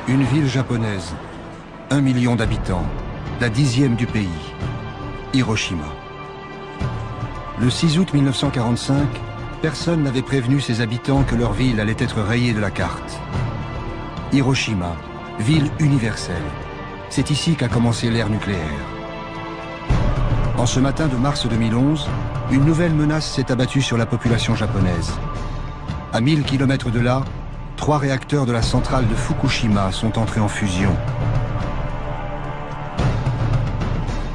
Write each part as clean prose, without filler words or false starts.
Une ville japonaise, 1 million d'habitants, la 10e du pays, Hiroshima. Le 6 août 1945, personne n'avait prévenu ses habitants que leur ville allait être rayée de la carte. Hiroshima, ville universelle. C'est ici qu'a commencé l'ère nucléaire. En ce matin de mars 2011, une nouvelle menace s'est abattue sur la population japonaise. À 1000 km de là, 3 réacteurs de la centrale de Fukushima sont entrés en fusion.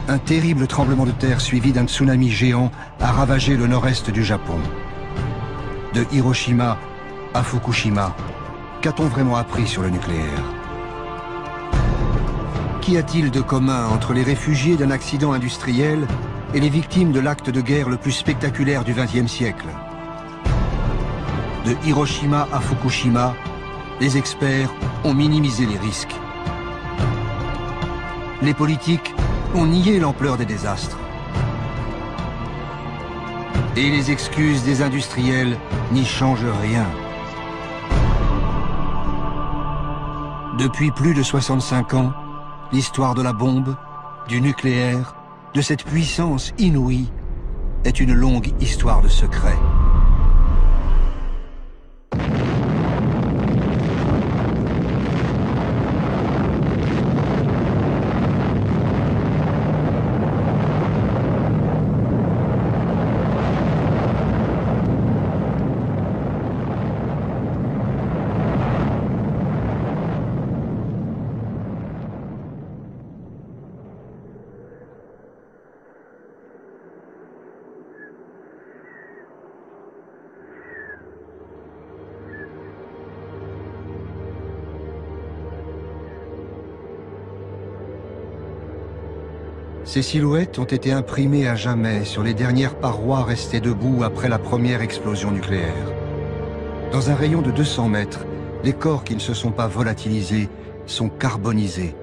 Un terrible tremblement de terre suivi d'un tsunami géant a ravagé le nord-est du Japon. De Hiroshima à Fukushima, qu'a-t-on vraiment appris sur le nucléaire? Qu'y a-t-il de commun entre les réfugiés d'un accident industriel et les victimes de l'acte de guerre le plus spectaculaire du XXe siècle? De Hiroshima à Fukushima, les experts ont minimisé les risques. Les politiques ont nié l'ampleur des désastres. Et les excuses des industriels n'y changent rien. Depuis plus de 65 ans, l'histoire de la bombe, du nucléaire, de cette puissance inouïe, est une longue histoire de secrets. Ces silhouettes ont été imprimées à jamais sur les dernières parois restées debout après la première explosion nucléaire. Dans un rayon de 200 mètres, les corps qui ne se sont pas volatilisés sont carbonisés.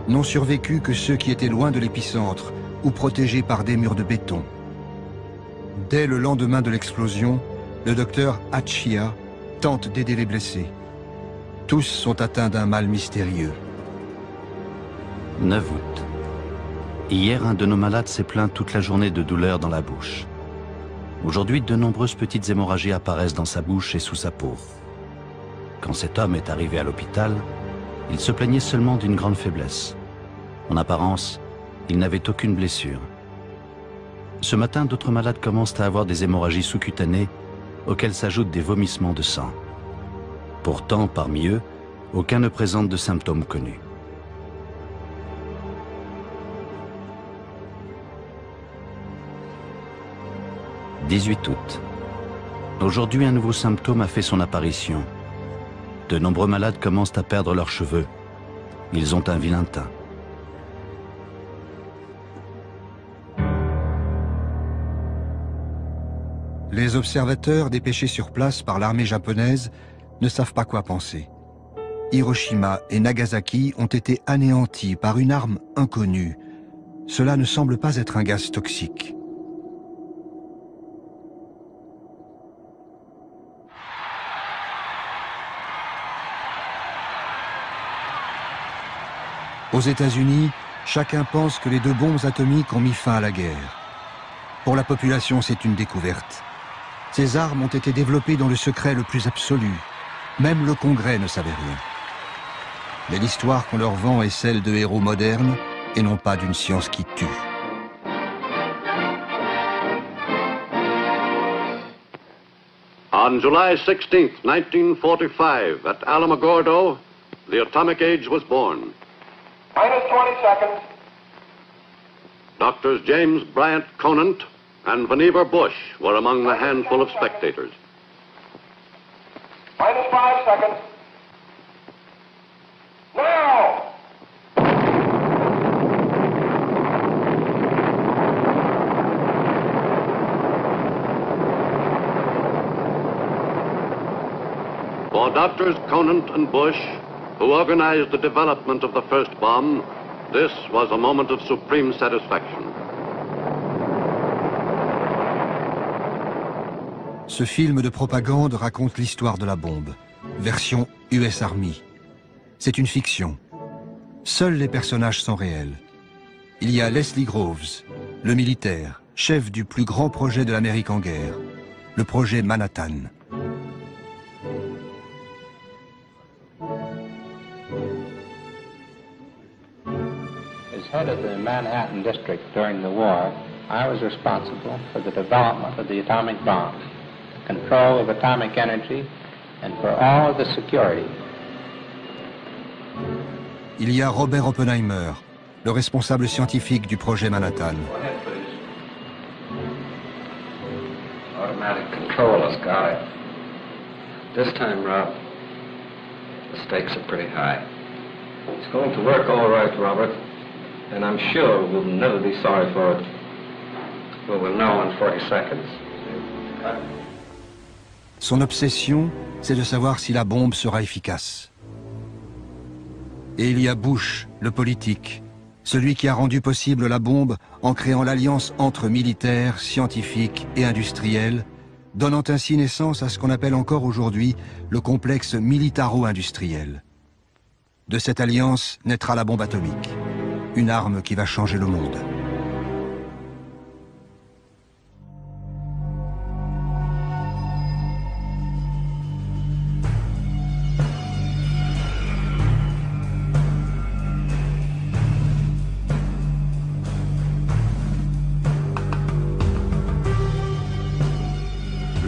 N'ont survécu que ceux qui étaient loin de l'épicentre, ou protégés par des murs de béton. Dès le lendemain de l'explosion, le docteur Hachiya tente d'aider les blessés. Tous sont atteints d'un mal mystérieux. 9 août. Hier, un de nos malades s'est plaint toute la journée de douleurs dans la bouche. Aujourd'hui, de nombreuses petites hémorragies apparaissent dans sa bouche et sous sa peau. Quand cet homme est arrivé à l'hôpital, il se plaignait seulement d'une grande faiblesse. En apparence, il n'avait aucune blessure. Ce matin, d'autres malades commencent à avoir des hémorragies sous-cutanées auxquelles s'ajoutent des vomissements de sang. Pourtant, parmi eux, aucun ne présente de symptômes connus. « 18 août. Aujourd'hui, un nouveau symptôme a fait son apparition. De nombreux malades commencent à perdre leurs cheveux. Ils ont un vilain teint. Les observateurs dépêchés sur place par l'armée japonaise ne savent pas quoi penser. Hiroshima et Nagasaki ont été anéantis par une arme inconnue. Cela ne semble pas être un gaz toxique. Aux États-Unis, chacun pense que les 2 bombes atomiques ont mis fin à la guerre. Pour la population, c'est une découverte. Ces armes ont été développées dans le secret le plus absolu. Même le Congrès ne savait rien. Mais l'histoire qu'on leur vend est celle de héros modernes et non pas d'une science qui tue. On July 16th, 1945, at Alamogordo, the atomic age was born. Minus 20 seconds. Doctors James Bryant Conant and Vannevar Bush were among the handful of spectators. Minus 5 seconds. Now! For Doctors Conant and Bush, who organized the development of the first bomb, this was a moment of supreme satisfaction. Ce film de propagande raconte l'histoire de la bombe, version US Army. C'est une fiction. Seuls les personnages sont réels. Il y a Leslie Groves, le militaire, chef du plus grand projet de l'Amérique en guerre, le projet Manhattan. As head of the Manhattan District during the war, I was responsible for the development of the atomic bomb, control of atomic energy, and for all of the security. Il y a Robert Oppenheimer, le responsable scientifique du projet Manhattan. Automatic control, Scotty. This time, Rob, the stakes are pretty high. It's going to work all right, Robert, and I'm sure we'll never be sorry for it. Well, we'll know in 40 seconds. Son obsession, c'est de savoir si la bombe sera efficace. Et il y a Bush, le politique, celui qui a rendu possible la bombe en créant l'alliance entre militaires, scientifiques et industriels, donnant ainsi naissance à ce qu'on appelle encore aujourd'hui le complexe militaro-industriel. De cette alliance naîtra la bombe atomique, une arme qui va changer le monde.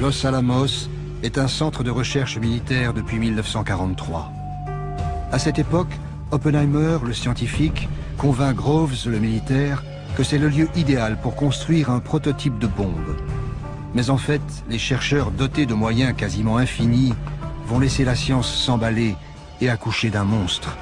Los Alamos est un centre de recherche militaire depuis 1943. À cette époque, Oppenheimer, le scientifique, convainc Groves, le militaire, que c'est le lieu idéal pour construire un prototype de bombe. Mais en fait, les chercheurs dotés de moyens quasiment infinis vont laisser la science s'emballer et accoucher d'un monstre.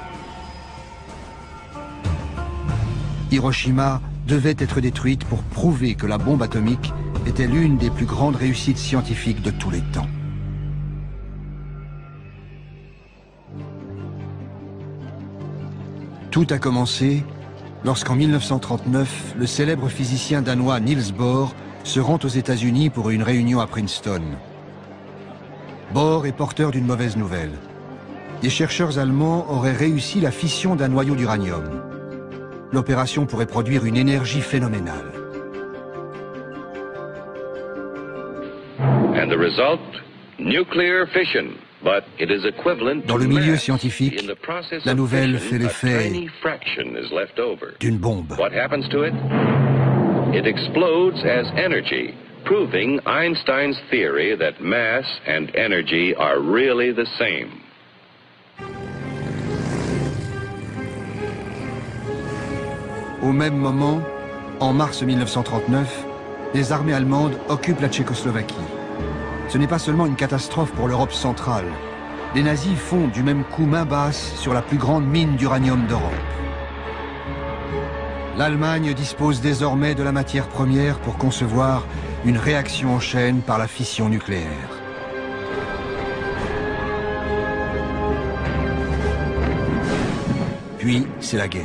Hiroshima devait être détruite pour prouver que la bombe atomique était l'une des plus grandes réussites scientifiques de tous les temps. Tout a commencé lorsqu'en 1939, le célèbre physicien danois Niels Bohr se rend aux États-Unis pour une réunion à Princeton. Bohr est porteur d'une mauvaise nouvelle. Des chercheurs allemands auraient réussi la fission d'un noyau d'uranium. L'opération pourrait produire une énergie phénoménale. And the result, nuclear fission. But it is equivalent Dans le milieu scientifique, la nouvelle fait l'effet d'une bombe. What happens to it? It explodes as energy, proving Einstein's theory that mass and energy are really the same. Au même moment, en mars 1939, les armées allemandes occupent la Tchécoslovaquie. Ce n'est pas seulement une catastrophe pour l'Europe centrale. Les nazis font du même coup main basse sur la plus grande mine d'uranium d'Europe. L'Allemagne dispose désormais de la matière première pour concevoir une réaction en chaîne par la fission nucléaire. Puis, c'est la guerre.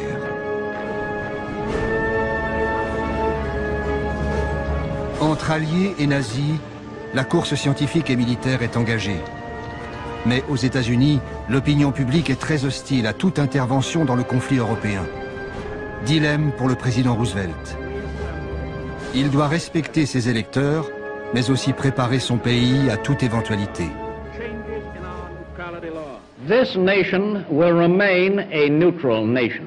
Entre alliés et nazis, la course scientifique et militaire est engagée. Mais aux États-Unis, l'opinion publique est très hostile à toute intervention dans le conflit européen. Dilemme pour le président Roosevelt. Il doit respecter ses électeurs, mais aussi préparer son pays à toute éventualité. This nation will remain a neutral nation,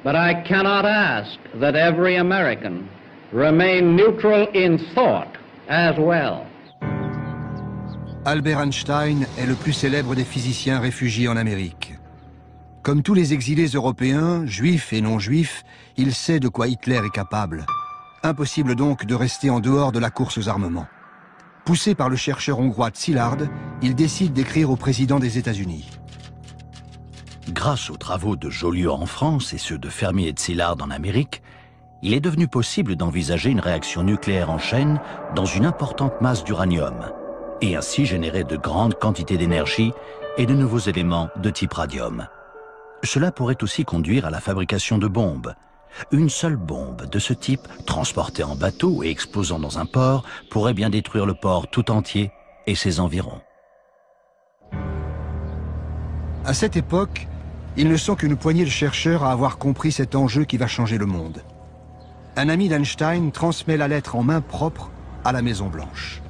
but I cannot ask that every American remain neutral in thought as well. Albert Einstein est le plus célèbre des physiciens réfugiés en Amérique. Comme tous les exilés européens, juifs et non-juifs, il sait de quoi Hitler est capable. Impossible donc de rester en dehors de la course aux armements. Poussé par le chercheur hongrois Szilard, il décide d'écrire au président des États-Unis. Grâce aux travaux de Joliot en France et ceux de Fermi et de Szilard en Amérique, il est devenu possible d'envisager une réaction nucléaire en chaîne dans une importante masse d'uranium, et ainsi générer de grandes quantités d'énergie et de nouveaux éléments de type radium. Cela pourrait aussi conduire à la fabrication de bombes. Une seule bombe de ce type, transportée en bateau et explosant dans un port, pourrait bien détruire le port tout entier et ses environs. À cette époque, ils ne sont qu'une poignée de chercheurs à avoir compris cet enjeu qui va changer le monde. Un ami d'Einstein transmet la lettre en main propre à la Maison-Blanche.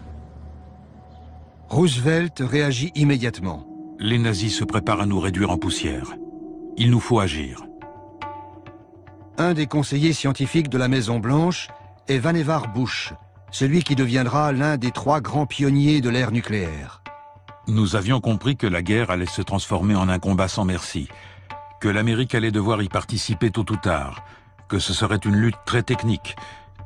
Roosevelt réagit immédiatement. Les nazis se préparent à nous réduire en poussière. Il nous faut agir. Un des conseillers scientifiques de la Maison-Blanche est Vannevar Bush, celui qui deviendra l'un des 3 grands pionniers de l'ère nucléaire. Nous avions compris que la guerre allait se transformer en un combat sans merci, que l'Amérique allait devoir y participer tôt ou tard, que ce serait une lutte très technique,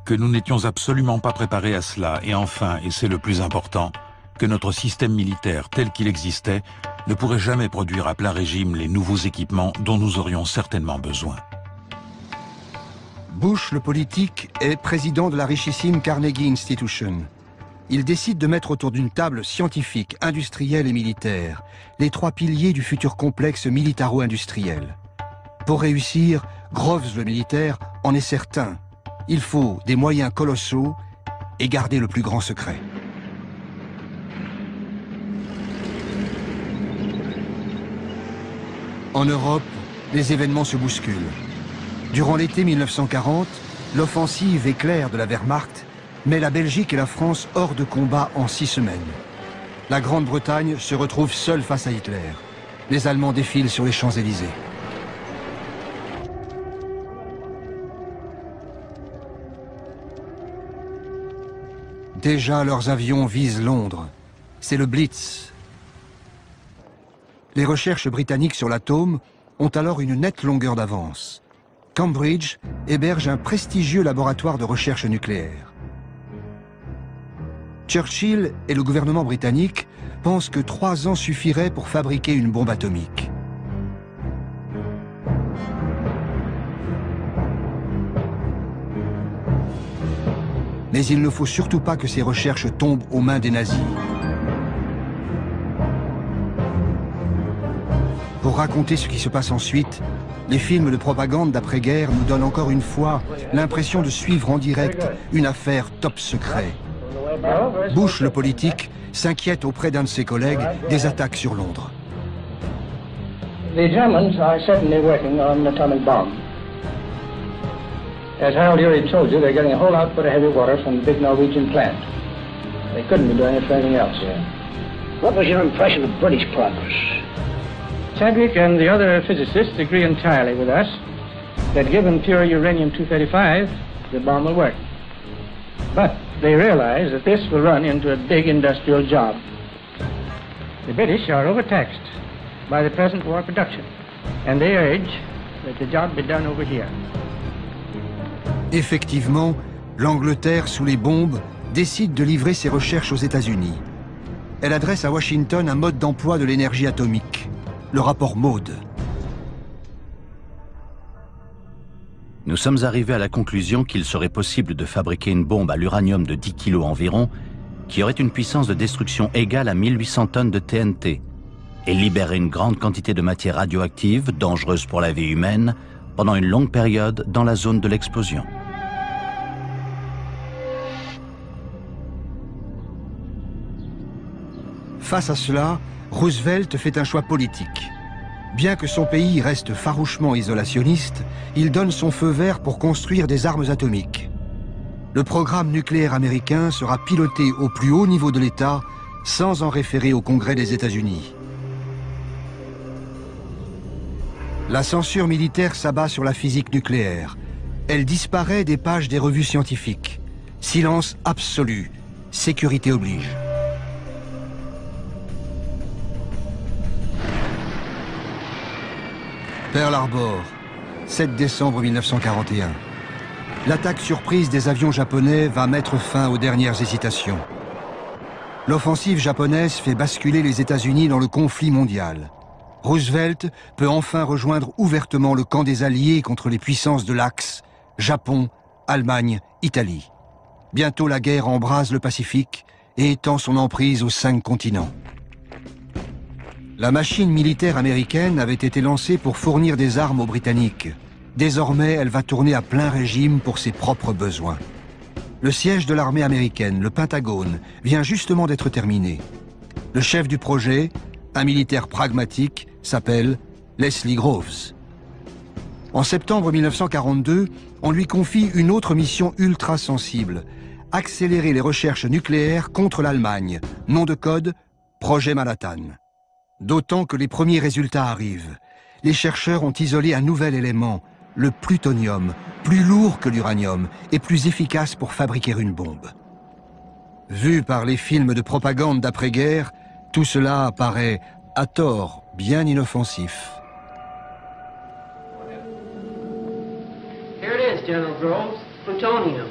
que nous n'étions absolument pas préparés à cela, et enfin, et c'est le plus important, que notre système militaire tel qu'il existait ne pourrait jamais produire à plein régime les nouveaux équipements dont nous aurions certainement besoin. Bush, le politique, est président de la richissime Carnegie Institution. Il décide de mettre autour d'une table scientifique, industrielle et militaire les 3 piliers du futur complexe militaro-industriel. Pour réussir, Groves le militaire en est certain. Il faut des moyens colossaux et garder le plus grand secret. En Europe, les événements se bousculent. Durant l'été 1940, l'offensive éclair de la Wehrmacht met la Belgique et la France hors de combat en 6 semaines. La Grande-Bretagne se retrouve seule face à Hitler. Les Allemands défilent sur les Champs-Élysées. Déjà, leurs avions visent Londres. C'est le Blitz. Les recherches britanniques sur l'atome ont alors une nette longueur d'avance. Cambridge héberge un prestigieux laboratoire de recherche nucléaire. Churchill et le gouvernement britannique pensent que 3 ans suffiraient pour fabriquer une bombe atomique. Mais il ne faut surtout pas que ces recherches tombent aux mains des nazis. Pour raconter ce qui se passe ensuite, les films de propagande d'après-guerre nous donnent encore une fois l'impression de suivre en direct une affaire top secret. Bush, le politique, s'inquiète auprès d'un de ses collègues des attaques sur Londres. The Germans are certainly working on an atomic bomb. As Harold Urey told you, they're getting a whole output of heavy water from the big Norwegian plant. They couldn't be doing it for anything else here. What was your impression of British progress? Chadwick and the other physicists agree entirely with us that given pure uranium-235, the bomb will work. But they realize that this will run into a big industrial job. The British are overtaxed by the present war production, and they urge that the job be done over here. Effectivement, l'Angleterre, sous les bombes, décide de livrer ses recherches aux États-Unis. Elle adresse à Washington un mode d'emploi de l'énergie atomique, le rapport Maude. Nous sommes arrivés à la conclusion qu'il serait possible de fabriquer une bombe à l'uranium de 10 kg environ, qui aurait une puissance de destruction égale à 1800 tonnes de TNT, et libérer une grande quantité de matière radioactive, dangereuse pour la vie humaine, pendant une longue période dans la zone de l'explosion. Face à cela, Roosevelt fait un choix politique. Bien que son pays reste farouchement isolationniste, il donne son feu vert pour construire des armes atomiques. Le programme nucléaire américain sera piloté au plus haut niveau de l'État, sans en référer au Congrès des États-Unis. La censure militaire s'abat sur la physique nucléaire. Elle disparaît des pages des revues scientifiques. Silence absolu. Sécurité oblige. Pearl Harbor, 7 décembre 1941. L'attaque surprise des avions japonais va mettre fin aux dernières hésitations. L'offensive japonaise fait basculer les États-Unis dans le conflit mondial. Roosevelt peut enfin rejoindre ouvertement le camp des Alliés contre les puissances de l'Axe, Japon, Allemagne, Italie. Bientôt la guerre embrase le Pacifique et étend son emprise aux 5 continents. La machine militaire américaine avait été lancée pour fournir des armes aux Britanniques. Désormais, elle va tourner à plein régime pour ses propres besoins. Le siège de l'armée américaine, le Pentagone, vient justement d'être terminé. Le chef du projet, un militaire pragmatique, s'appelle Leslie Groves. En septembre 1942, on lui confie une autre mission ultra sensible, accélérer les recherches nucléaires contre l'Allemagne, nom de code, Projet Manhattan. D'autant que les premiers résultats arrivent. Les chercheurs ont isolé un nouvel élément, le plutonium, plus lourd que l'uranium et plus efficace pour fabriquer une bombe. Vu par les films de propagande d'après-guerre, tout cela paraît, à tort, bien inoffensif. Here it is, General Groves, plutonium.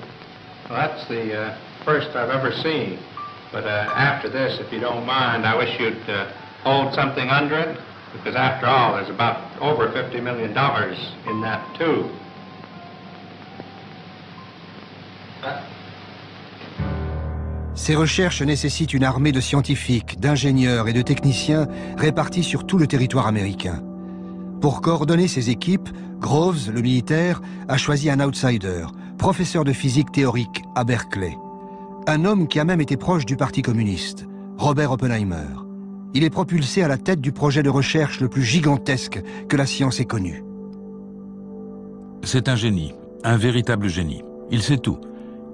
Well, that's the first I've ever seen. But after this, if you don't mind, I wish you'd hold something under it, because after all, there's about over $50 million in that, too. Ces recherches nécessitent une armée de scientifiques, d'ingénieurs et de techniciens répartis sur tout le territoire américain. Pour coordonner ces équipes, Groves, le militaire, a choisi un outsider, professeur de physique théorique à Berkeley. Un homme qui a même été proche du Parti communiste, Robert Oppenheimer. Il est propulsé à la tête du projet de recherche le plus gigantesque que la science ait connu. C'est un génie, un véritable génie. Il sait tout.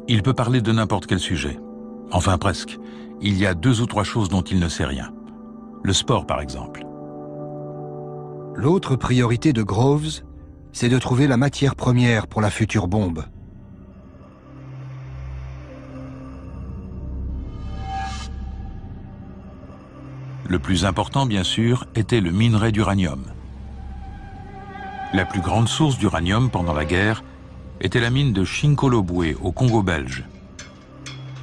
Il peut parler de n'importe quel sujet. Enfin presque. Il y a 2 ou 3 choses dont il ne sait rien. Le sport, par exemple. L'autre priorité de Groves, c'est de trouver la matière première pour la future bombe. Le plus important, bien sûr, était le minerai d'uranium. La plus grande source d'uranium pendant la guerre était la mine de Chinkolobwe au Congo belge.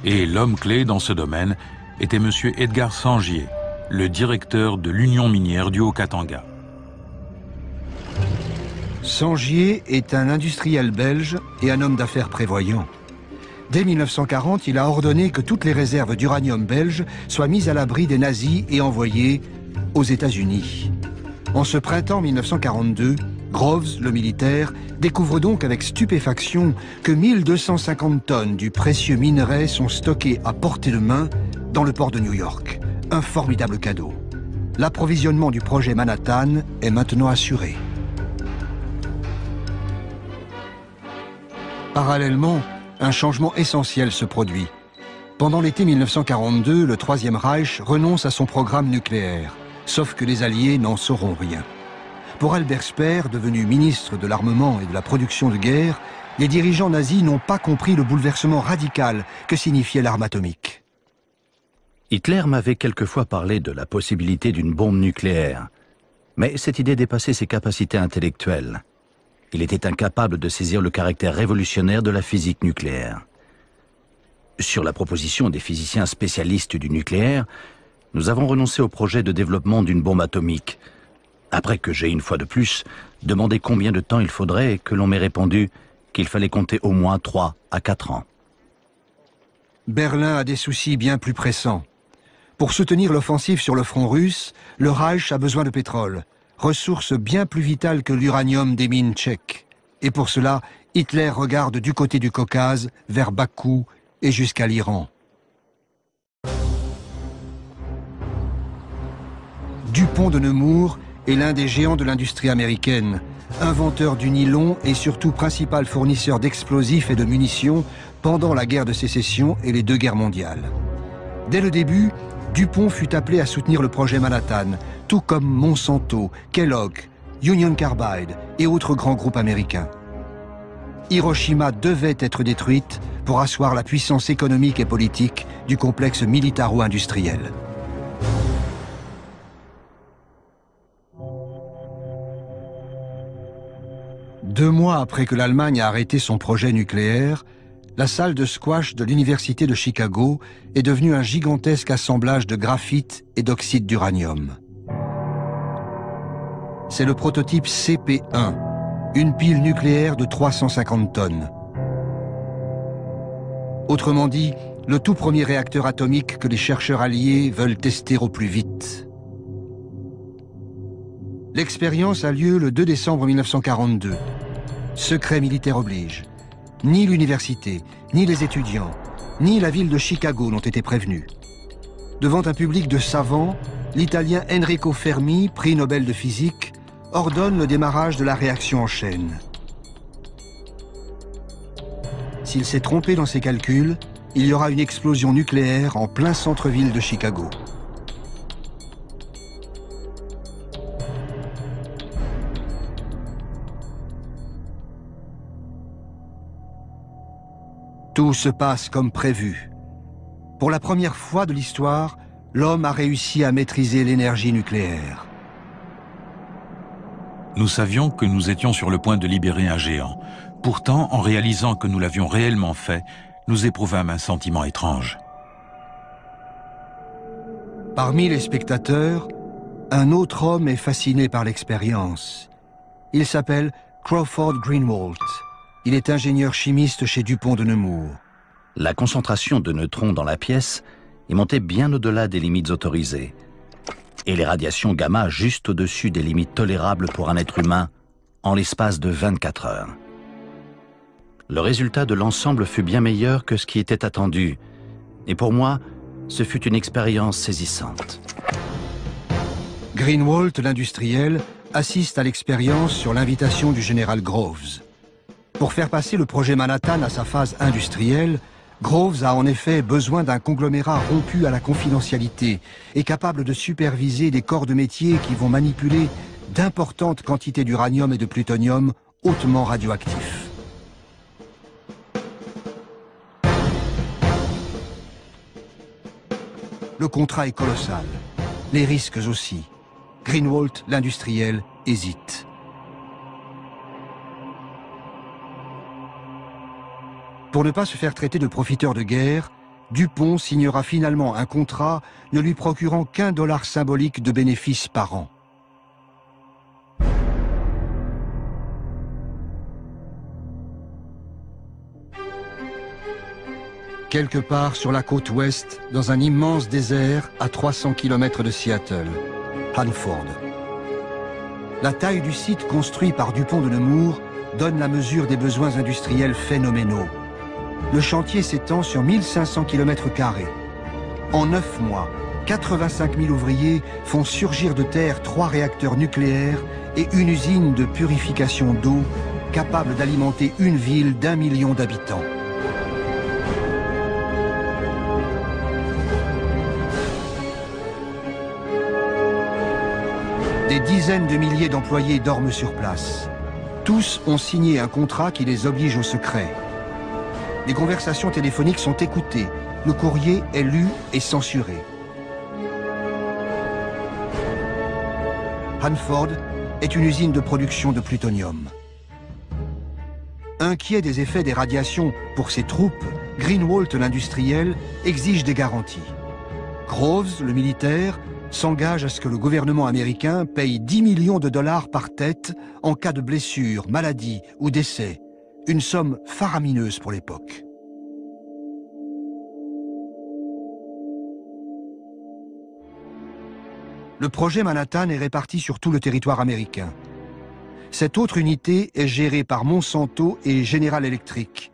Et l'homme clé dans ce domaine était M. Edgar Sangier, le directeur de l'Union minière du Haut-Katanga. Sangier est un industriel belge et un homme d'affaires prévoyant. Dès 1940, il a ordonné que toutes les réserves d'uranium belges soient mises à l'abri des nazis et envoyées aux États-Unis. En ce printemps 1942, Groves, le militaire, découvre donc avec stupéfaction que 1250 tonnes du précieux minerai sont stockées à portée de main dans le port de New York. Un formidable cadeau. L'approvisionnement du projet Manhattan est maintenant assuré. Parallèlement, un changement essentiel se produit. Pendant l'été 1942, le Troisième Reich renonce à son programme nucléaire, sauf que les Alliés n'en sauront rien. Pour Albert Speer, devenu ministre de l'Armement et de la Production de guerre, les dirigeants nazis n'ont pas compris le bouleversement radical que signifiait l'arme atomique. Hitler m'avait quelquefois parlé de la possibilité d'une bombe nucléaire, mais cette idée dépassait ses capacités intellectuelles. Il était incapable de saisir le caractère révolutionnaire de la physique nucléaire. Sur la proposition des physiciens spécialistes du nucléaire, nous avons renoncé au projet de développement d'une bombe atomique. Après que j'ai, une fois de plus, demandé combien de temps il faudrait et que l'on m'ait répondu qu'il fallait compter au moins 3 à 4 ans. Berlin a des soucis bien plus pressants. Pour soutenir l'offensive sur le front russe, le Reich a besoin de pétrole, ressource bien plus vitale que l'uranium des mines tchèques. Et pour cela, Hitler regarde du côté du Caucase, vers Bakou et jusqu'à l'Iran. Dupont de Nemours est l'un des géants de l'industrie américaine, inventeur du nylon et surtout principal fournisseur d'explosifs et de munitions pendant la guerre de sécession et les 2 guerres mondiales. Dès le début, Dupont fut appelé à soutenir le projet Manhattan, tout comme Monsanto, Kellogg, Union Carbide et autres grands groupes américains. Hiroshima devait être détruite pour asseoir la puissance économique et politique du complexe militaro-industriel. Deux mois après que l'Allemagne a arrêté son projet nucléaire, la salle de squash de l'Université de Chicago est devenue un gigantesque assemblage de graphite et d'oxyde d'uranium. C'est le prototype CP1, une pile nucléaire de 350 tonnes. Autrement dit, le tout premier réacteur atomique que les chercheurs alliés veulent tester au plus vite. L'expérience a lieu le 2 décembre 1942. Secret militaire oblige. Ni l'université, ni les étudiants, ni la ville de Chicago n'ont été prévenus. Devant un public de savants, l'Italien Enrico Fermi, prix Nobel de physique, ordonne le démarrage de la réaction en chaîne. S'il s'est trompé dans ses calculs, il y aura une explosion nucléaire en plein centre-ville de Chicago. Tout se passe comme prévu. Pour la première fois de l'histoire, l'homme a réussi à maîtriser l'énergie nucléaire. Nous savions que nous étions sur le point de libérer un géant. Pourtant, en réalisant que nous l'avions réellement fait, nous éprouvâmes un sentiment étrange. Parmi les spectateurs, un autre homme est fasciné par l'expérience. Il s'appelle Crawford Greenwalt. Il est ingénieur chimiste chez Dupont de Nemours. La concentration de neutrons dans la pièce est montée bien au-delà des limites autorisées. Et les radiations gamma juste au-dessus des limites tolérables pour un être humain en l'espace de 24 heures. Le résultat de l'ensemble fut bien meilleur que ce qui était attendu. Et pour moi, ce fut une expérience saisissante. Greenwalt, l'industriel, assiste à l'expérience sur l'invitation du général Groves. Pour faire passer le projet Manhattan à sa phase industrielle, Groves a en effet besoin d'un conglomérat rompu à la confidentialité et capable de superviser des corps de métier qui vont manipuler d'importantes quantités d'uranium et de plutonium hautement radioactifs. Le contrat est colossal, les risques aussi. Greenwalt, l'industriel, hésite. Pour ne pas se faire traiter de profiteur de guerre, Dupont signera finalement un contrat ne lui procurant qu'1 dollar symbolique de bénéfices par an. Quelque part sur la côte ouest, dans un immense désert à 300 km de Seattle, Hanford. La taille du site construit par Dupont de Nemours donne la mesure des besoins industriels phénoménaux. Le chantier s'étend sur 1500 km². En 9 mois, 85 000 ouvriers font surgir de terre 3 réacteurs nucléaires et une usine de purification d'eau capable d'alimenter une ville d'1 million d'habitants. Des dizaines de milliers d'employés dorment sur place. Tous ont signé un contrat qui les oblige au secret. Les conversations téléphoniques sont écoutées. Le courrier est lu et censuré. Hanford est une usine de production de plutonium. Inquiet des effets des radiations pour ses troupes, Greenwalt, l'industriel, exige des garanties. Groves, le militaire, s'engage à ce que le gouvernement américain paye 10 millions de dollars par tête en cas de blessure, maladie ou décès. Une somme faramineuse pour l'époque. Le projet Manhattan est réparti sur tout le territoire américain. Cette autre unité est gérée par Monsanto et General Electric.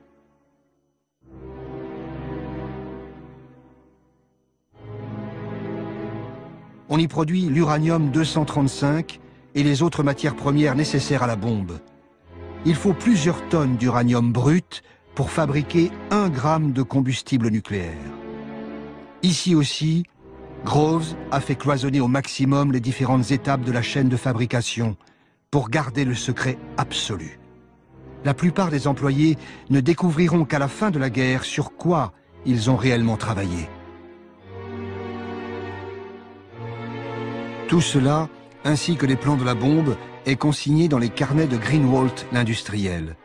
On y produit l'uranium-235 et les autres matières premières nécessaires à la bombe. Il faut plusieurs tonnes d'uranium brut pour fabriquer 1 gramme de combustible nucléaire. Ici aussi, Groves a fait cloisonner au maximum les différentes étapes de la chaîne de fabrication pour garder le secret absolu. La plupart des employés ne découvriront qu'à la fin de la guerre sur quoi ils ont réellement travaillé. Tout cela, ainsi que les plans de la bombe, est consigné dans les carnets de Greenwalt, l'industriel.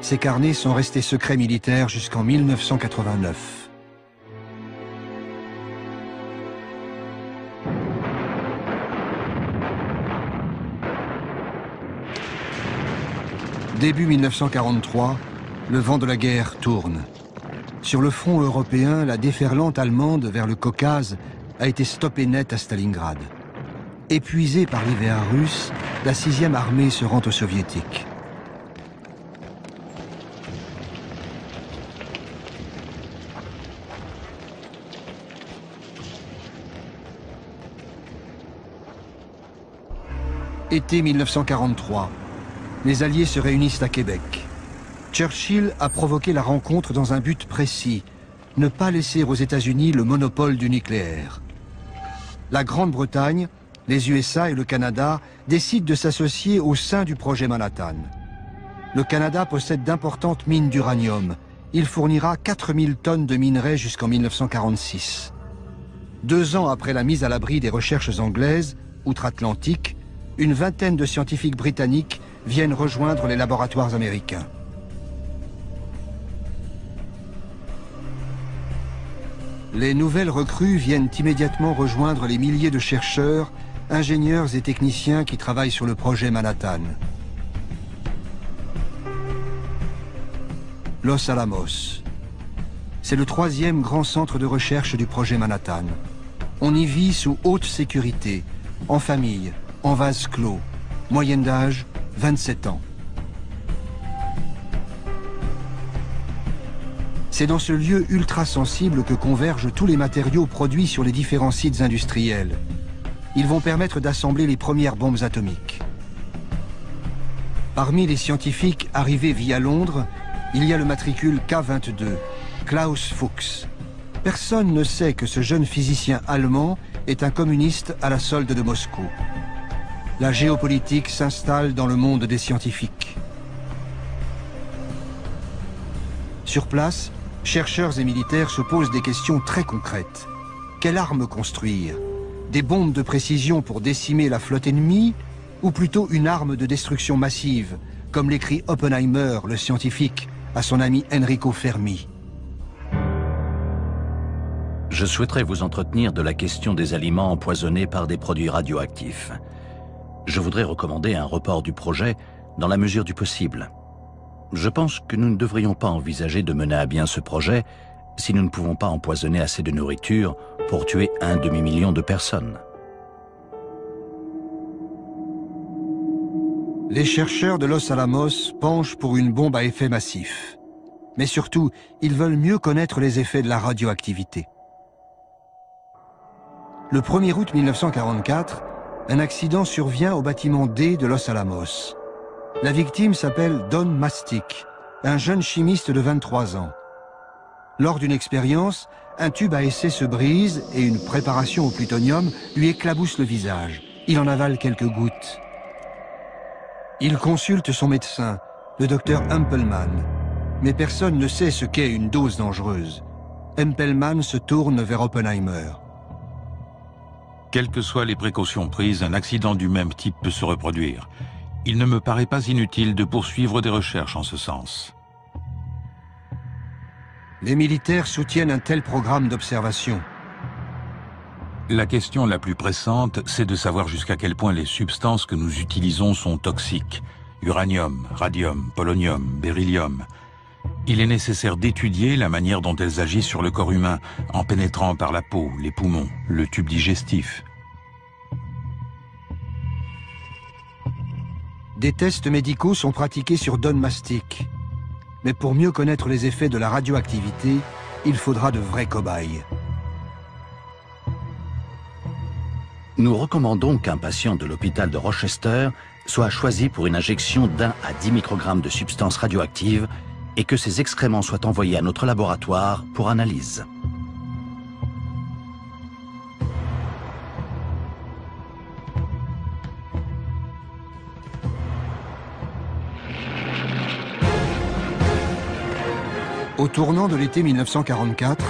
Ces carnets sont restés secrets militaires jusqu'en 1989. Début 1943, le vent de la guerre tourne. Sur le front européen, la déferlante allemande vers le Caucase a été stoppée net à Stalingrad. Épuisée par l'hiver russe, la 6e armée se rend aux Soviétiques. Été 1943. Les Alliés se réunissent à Québec. Churchill a provoqué la rencontre dans un but précis, ne pas laisser aux États-Unis le monopole du nucléaire. La Grande-Bretagne, les USA et le Canada décident de s'associer au sein du projet Manhattan. Le Canada possède d'importantes mines d'uranium. Il fournira 4000 tonnes de minerais jusqu'en 1946. 2 ans après la mise à l'abri des recherches anglaises, outre-Atlantique, une vingtaine de scientifiques britanniques viennent rejoindre les laboratoires américains. Les nouvelles recrues viennent immédiatement rejoindre les milliers de chercheurs, ingénieurs et techniciens qui travaillent sur le projet Manhattan. Los Alamos. C'est le 3e grand centre de recherche du projet Manhattan. On y vit sous haute sécurité, en famille, en vase clos. Moyenne d'âge, 27 ans. C'est dans ce lieu ultra sensible que convergent tous les matériaux produits sur les différents sites industriels. Ils vont permettre d'assembler les premières bombes atomiques. Parmi les scientifiques arrivés via Londres, il y a le matricule K22, Klaus Fuchs. Personne ne sait que ce jeune physicien allemand est un communiste à la solde de Moscou. La géopolitique s'installe dans le monde des scientifiques. Sur place, chercheurs et militaires se posent des questions très concrètes. Quelle arme construire? Des bombes de précision pour décimer la flotte ennemie? Ou plutôt une arme de destruction massive, comme l'écrit Oppenheimer, le scientifique, à son ami Enrico Fermi? Je souhaiterais vous entretenir de la question des aliments empoisonnés par des produits radioactifs. Je voudrais recommander un report du projet dans la mesure du possible. Je pense que nous ne devrions pas envisager de mener à bien ce projet si nous ne pouvons pas empoisonner assez de nourriture pour tuer 1 demi-million de personnes. Les chercheurs de Los Alamos penchent pour une bombe à effet massif. Mais surtout, ils veulent mieux connaître les effets de la radioactivité. Le 1er août 1944, un accident survient au bâtiment D de Los Alamos. La victime s'appelle Don Mastic, un jeune chimiste de 23 ans. Lors d'une expérience, un tube à essai se brise et une préparation au plutonium lui éclabousse le visage. Il en avale quelques gouttes. Il consulte son médecin, le docteur Hempelmann. Mais personne ne sait ce qu'est une dose dangereuse. Hempelmann se tourne vers Oppenheimer. Quelles que soient les précautions prises, un accident du même type peut se reproduire. Il ne me paraît pas inutile de poursuivre des recherches en ce sens. Les militaires soutiennent un tel programme d'observation. La question la plus pressante, c'est de savoir jusqu'à quel point les substances que nous utilisons sont toxiques. Uranium, radium, polonium, beryllium. Il est nécessaire d'étudier la manière dont elles agissent sur le corps humain, en pénétrant par la peau, les poumons, le tube digestif. Des tests médicaux sont pratiqués sur Don Mastic. Mais pour mieux connaître les effets de la radioactivité, il faudra de vrais cobayes. Nous recommandons qu'un patient de l'hôpital de Rochester soit choisi pour une injection d'1 à 10 microgrammes de substances radioactives et que ses excréments soient envoyés à notre laboratoire pour analyse. Au tournant de l'été 1944,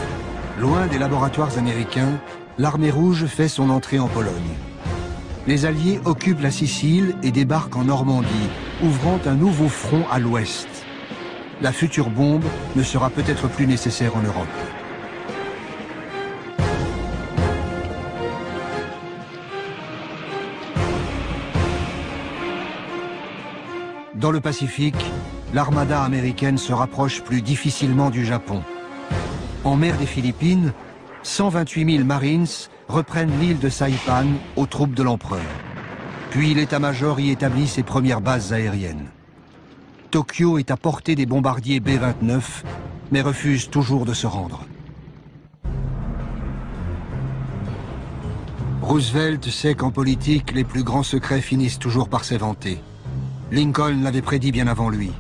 loin des laboratoires américains, l'armée rouge fait son entrée en Pologne. Les Alliés occupent la Sicile et débarquent en Normandie, ouvrant un nouveau front à l'ouest. La future bombe ne sera peut-être plus nécessaire en Europe. Dans le Pacifique, l'armada américaine se rapproche plus difficilement du Japon. En mer des Philippines, 128 000 Marines reprennent l'île de Saipan aux troupes de l'empereur. Puis l'état-major y établit ses premières bases aériennes. Tokyo est à portée des bombardiers B-29, mais refuse toujours de se rendre. Roosevelt sait qu'en politique, les plus grands secrets finissent toujours par s'éventer. Lincoln l'avait prédit bien avant lui.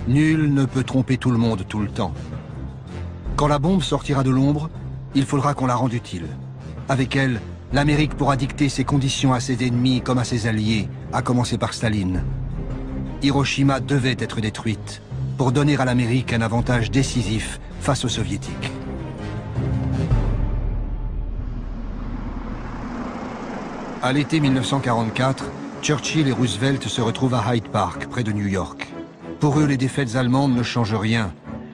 Nul ne peut tromper tout le monde tout le temps. Quand la bombe sortira de l'ombre, il faudra qu'on la rende utile. Avec elle, l'Amérique pourra dicter ses conditions à ses ennemis comme à ses alliés, à commencer par Staline. Hiroshima devait être détruite pour donner à l'Amérique un avantage décisif face aux Soviétiques. À l'été 1944, Churchill et Roosevelt se retrouvent à Hyde Park, près de New York. Pour eux, les défaites allemandes ne changent rien.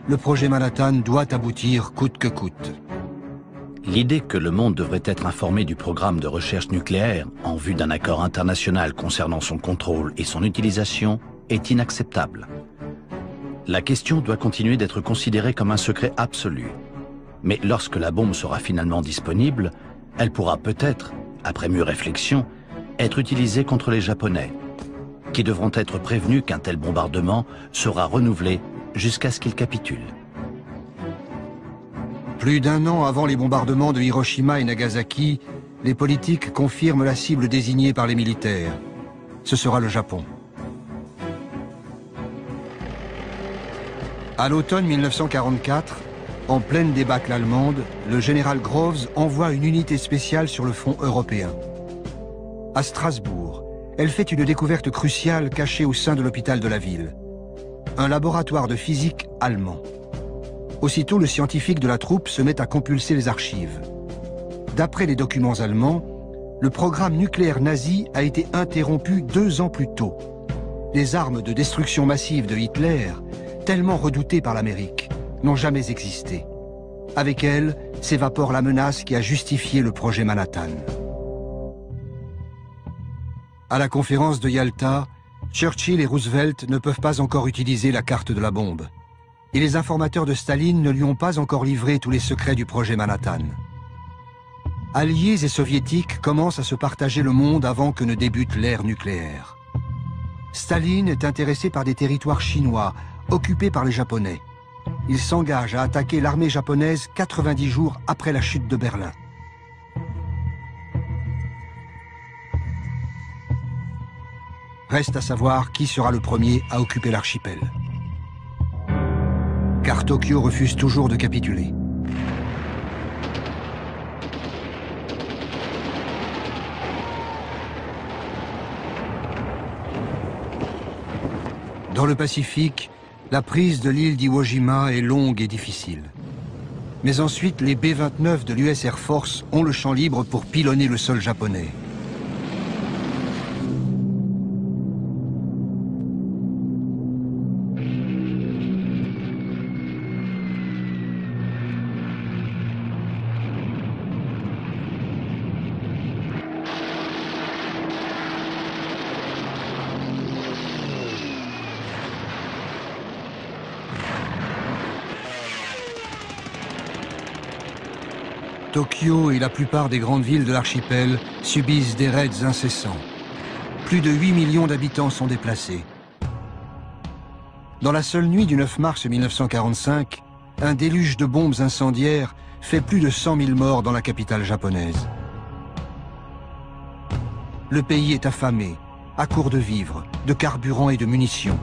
Le projet Manhattan doit aboutir coûte que coûte. L'idée que le monde devrait être informé du programme de recherche nucléaire en vue d'un accord international concernant son contrôle et son utilisation est inacceptable. La question doit continuer d'être considérée comme un secret absolu. Mais lorsque la bombe sera finalement disponible, elle pourra peut-être, après mûre réflexion, être utilisée contre les Japonais, qui devront être prévenus qu'un tel bombardement sera renouvelé jusqu'à ce qu'ils capitulent. Plus d'un an avant les bombardements de Hiroshima et Nagasaki, les politiques confirment la cible désignée par les militaires. Ce sera le Japon. À l'automne 1944, en pleine débâcle allemande, le général Groves envoie une unité spéciale sur le front européen. À Strasbourg, elle fait une découverte cruciale cachée au sein de l'hôpital de la ville. Un laboratoire de physique allemand. Aussitôt, le scientifique de la troupe se met à compulser les archives. D'après les documents allemands, le programme nucléaire nazi a été interrompu 2 ans plus tôt. Les armes de destruction massive de Hitler, tellement redoutées par l'Amérique, n'ont jamais existé. Avec elles, s'évapore la menace qui a justifié le projet Manhattan. À la conférence de Yalta, Churchill et Roosevelt ne peuvent pas encore utiliser la carte de la bombe. Et les informateurs de Staline ne lui ont pas encore livré tous les secrets du projet Manhattan. Alliés et soviétiques commencent à se partager le monde avant que ne débute l'ère nucléaire. Staline est intéressé par des territoires chinois, occupés par les Japonais. Il s'engage à attaquer l'armée japonaise 90 jours après la chute de Berlin. Reste à savoir qui sera le premier à occuper l'archipel. Car Tokyo refuse toujours de capituler. Dans le Pacifique, la prise de l'île d'Iwo Jima est longue et difficile. Mais ensuite, les B-29 de l'US Air Force ont le champ libre pour pilonner le sol japonais. Tokyo et la plupart des grandes villes de l'archipel subissent des raids incessants. Plus de 8 millions d'habitants sont déplacés. Dans la seule nuit du 9 mars 1945, un déluge de bombes incendiaires fait plus de 100 000 morts dans la capitale japonaise. Le pays est affamé, à court de vivres, de carburant et de munitions.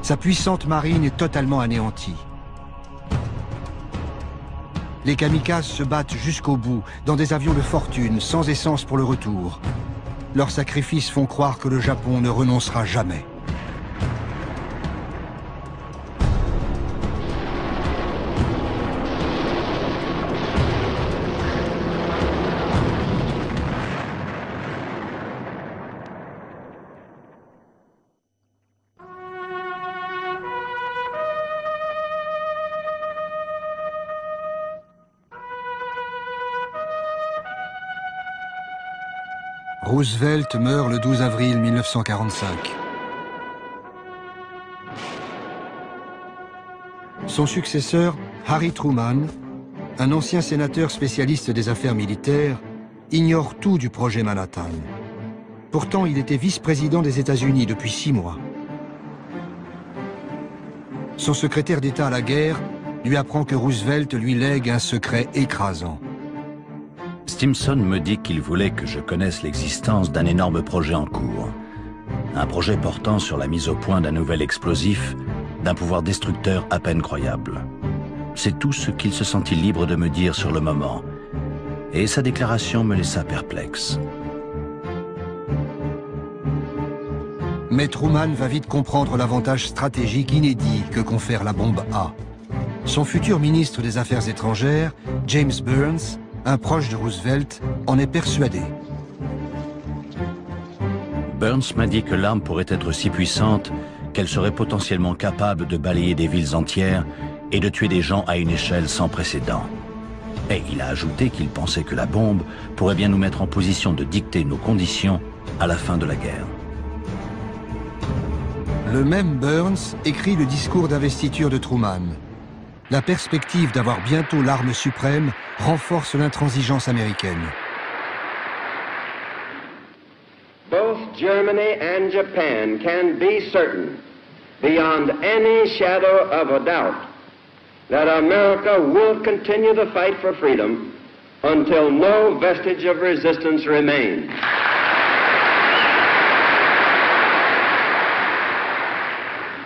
Sa puissante marine est totalement anéantie. Les kamikazes se battent jusqu'au bout, dans des avions de fortune, sans essence pour le retour. Leurs sacrifices font croire que le Japon ne renoncera jamais. Roosevelt meurt le 12 avril 1945. Son successeur, Harry Truman, un ancien sénateur spécialiste des affaires militaires, ignore tout du projet Manhattan. Pourtant, il était vice-président des États-Unis depuis 6 mois. Son secrétaire d'État à la guerre lui apprend que Roosevelt lui lègue un secret écrasant. Stimson me dit qu'il voulait que je connaisse l'existence d'un énorme projet en cours. Un projet portant sur la mise au point d'un nouvel explosif, d'un pouvoir destructeur à peine croyable. C'est tout ce qu'il se sentit libre de me dire sur le moment. Et sa déclaration me laissa perplexe. Mais Truman va vite comprendre l'avantage stratégique inédit que confère la bombe A. Son futur ministre des Affaires étrangères, James Burns, un proche de Roosevelt, en est persuadé. Burns m'a dit que l'arme pourrait être si puissante qu'elle serait potentiellement capable de balayer des villes entières et de tuer des gens à une échelle sans précédent. Et il a ajouté qu'il pensait que la bombe pourrait bien nous mettre en position de dicter nos conditions à la fin de la guerre. Le même Burns écrit le discours d'investiture de Truman. La perspective d'avoir bientôt l'arme suprême renforce l'intransigeance américaine. Both Germany and Japan can be certain, beyond any shadow of a doubt, that America will continue the fight for freedom until no vestige of resistance remains.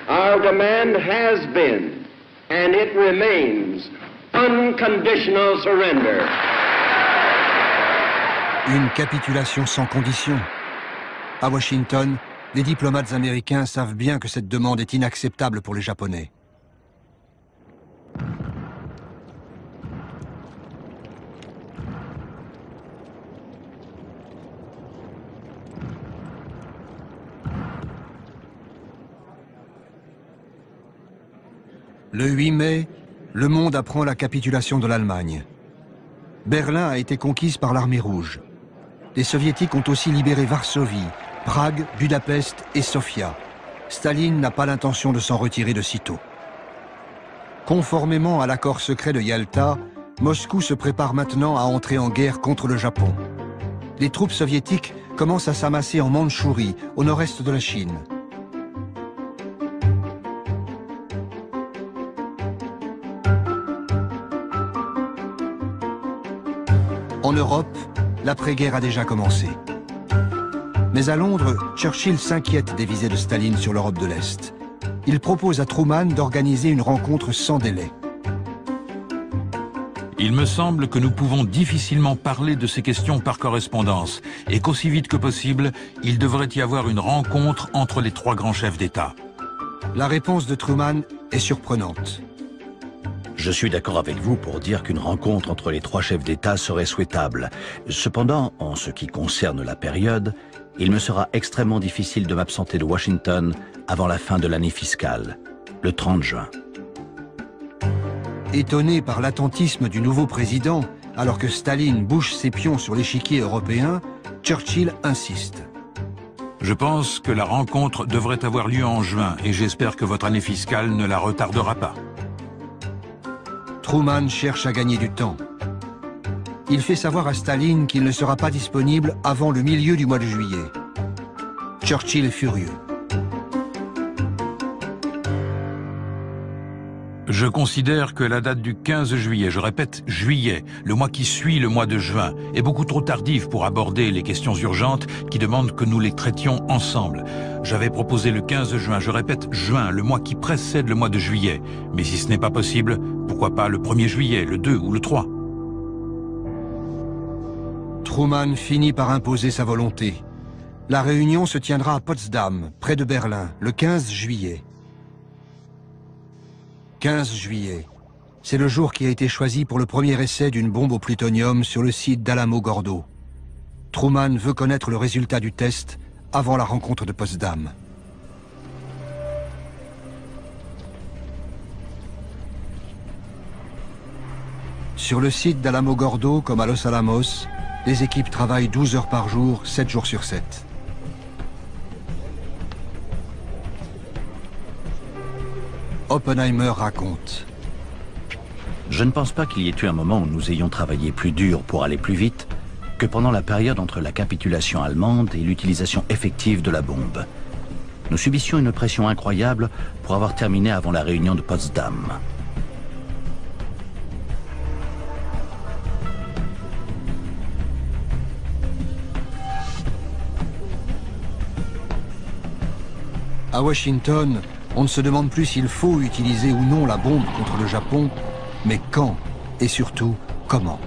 Our demand has been, and it remains, unconditional surrender. Une capitulation sans condition. À Washington, les diplomates américains savent bien que cette demande est inacceptable pour les Japonais. Le 8 mai, le monde apprend la capitulation de l'Allemagne. Berlin a été conquise par l'armée rouge. Les soviétiques ont aussi libéré Varsovie, Prague, Budapest et Sofia. Staline n'a pas l'intention de s'en retirer de sitôt. Conformément à l'accord secret de Yalta, Moscou se prépare maintenant à entrer en guerre contre le Japon. Les troupes soviétiques commencent à s'amasser en Mandchourie, au nord-est de la Chine. En Europe, l'après-guerre a déjà commencé. Mais à Londres, Churchill s'inquiète des visées de Staline sur l'Europe de l'Est. Il propose à Truman d'organiser une rencontre sans délai. Il me semble que nous pouvons difficilement parler de ces questions par correspondance et qu'aussi vite que possible, il devrait y avoir une rencontre entre les 3 grands chefs d'État. La réponse de Truman est surprenante. Je suis d'accord avec vous pour dire qu'une rencontre entre les 3 chefs d'État serait souhaitable. Cependant, en ce qui concerne la période, il me sera extrêmement difficile de m'absenter de Washington avant la fin de l'année fiscale, le 30 juin. Étonné par l'attentisme du nouveau président, alors que Staline bouge ses pions sur l'échiquier européen, Churchill insiste. Je pense que la rencontre devrait avoir lieu en juin et j'espère que votre année fiscale ne la retardera pas. Truman cherche à gagner du temps. Il fait savoir à Staline qu'il ne sera pas disponible avant le milieu du mois de juillet. Churchill est furieux. Je considère que la date du 15 juillet, je répète juillet, le mois qui suit le mois de juin, est beaucoup trop tardive pour aborder les questions urgentes qui demandent que nous les traitions ensemble. J'avais proposé le 15 juin, je répète juin, le mois qui précède le mois de juillet. Mais si ce n'est pas possible, pourquoi pas le 1er juillet, le 2 ou le 3 ? Truman finit par imposer sa volonté. La réunion se tiendra à Potsdam, près de Berlin, le 15 juillet. 15 juillet, c'est le jour qui a été choisi pour le premier essai d'une bombe au plutonium sur le site d'Alamo-Gordo. Truman veut connaître le résultat du test avant la rencontre de Potsdam. Sur le site d'Alamo-Gordo, comme à Los Alamos, les équipes travaillent 12 heures par jour, 7 jours sur 7. Oppenheimer raconte. Je ne pense pas qu'il y ait eu un moment où nous ayons travaillé plus dur pour aller plus vite que que pendant la période entre la capitulation allemande et l'utilisation effective de la bombe. Nous subissions une pression incroyable pour avoir terminé avant la réunion de Potsdam. À Washington, on ne se demande plus s'il faut utiliser ou non la bombe contre le Japon, mais quand et surtout comment.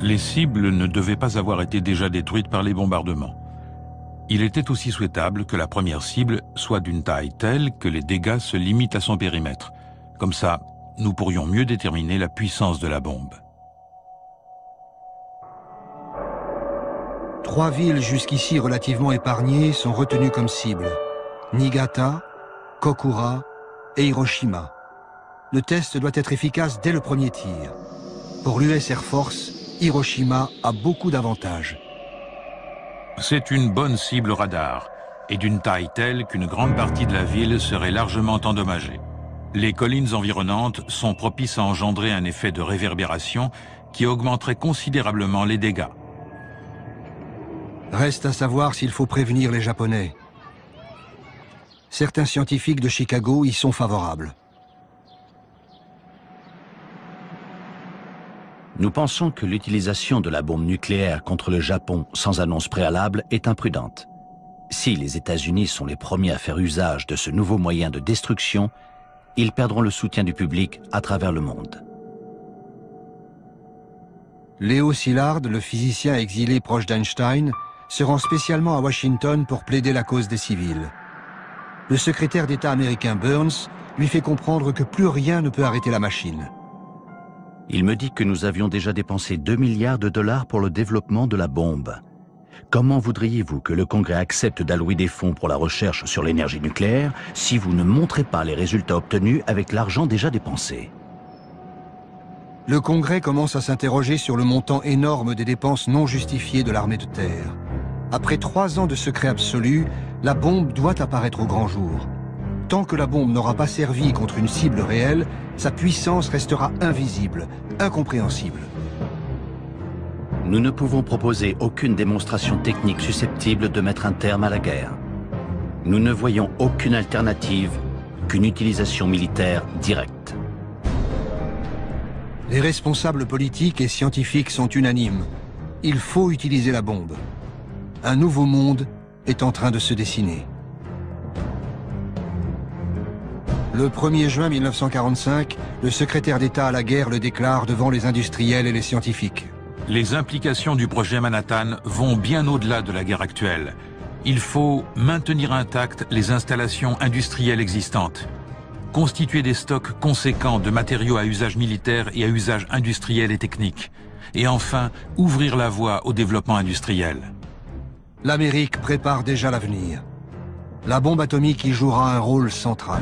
Les cibles ne devaient pas avoir été déjà détruites par les bombardements. Il était aussi souhaitable que la première cible soit d'une taille telle que les dégâts se limitent à son périmètre. Comme ça, nous pourrions mieux déterminer la puissance de la bombe. 3 villes jusqu'ici relativement épargnées sont retenues comme cibles. Niigata, Kokura et Hiroshima. Le test doit être efficace dès le premier tir. Pour l'US Air Force, Hiroshima a beaucoup d'avantages. C'est une bonne cible radar et d'une taille telle qu'une grande partie de la ville serait largement endommagée. Les collines environnantes sont propices à engendrer un effet de réverbération qui augmenterait considérablement les dégâts. Reste à savoir s'il faut prévenir les Japonais. Certains scientifiques de Chicago y sont favorables. Nous pensons que l'utilisation de la bombe nucléaire contre le Japon sans annonce préalable est imprudente. Si les États-Unis sont les premiers à faire usage de ce nouveau moyen de destruction, ils perdront le soutien du public à travers le monde. Léo Szilard, le physicien exilé proche d'Einstein, se rend spécialement à Washington pour plaider la cause des civils. Le secrétaire d'État américain Burns lui fait comprendre que plus rien ne peut arrêter la machine. Il me dit que nous avions déjà dépensé 2 milliards de dollars pour le développement de la bombe. Comment voudriez-vous que le Congrès accepte d'allouer des fonds pour la recherche sur l'énergie nucléaire si vous ne montrez pas les résultats obtenus avec l'argent déjà dépensé? Le Congrès commence à s'interroger sur le montant énorme des dépenses non justifiées de l'armée de terre. Après 3 ans de secret absolu, la bombe doit apparaître au grand jour. Tant que la bombe n'aura pas servi contre une cible réelle, sa puissance restera invisible, incompréhensible. Nous ne pouvons proposer aucune démonstration technique susceptible de mettre un terme à la guerre. Nous ne voyons aucune alternative qu'une utilisation militaire directe. Les responsables politiques et scientifiques sont unanimes. Il faut utiliser la bombe. Un nouveau monde est en train de se dessiner. Le 1er juin 1945, le secrétaire d'État à la guerre le déclare devant les industriels et les scientifiques. Les implications du projet Manhattan vont bien au-delà de la guerre actuelle. Il faut maintenir intactes les installations industrielles existantes, constituer des stocks conséquents de matériaux à usage militaire et à usage industriel et technique, et enfin ouvrir la voie au développement industriel. L'Amérique prépare déjà l'avenir. La bombe atomique y jouera un rôle central.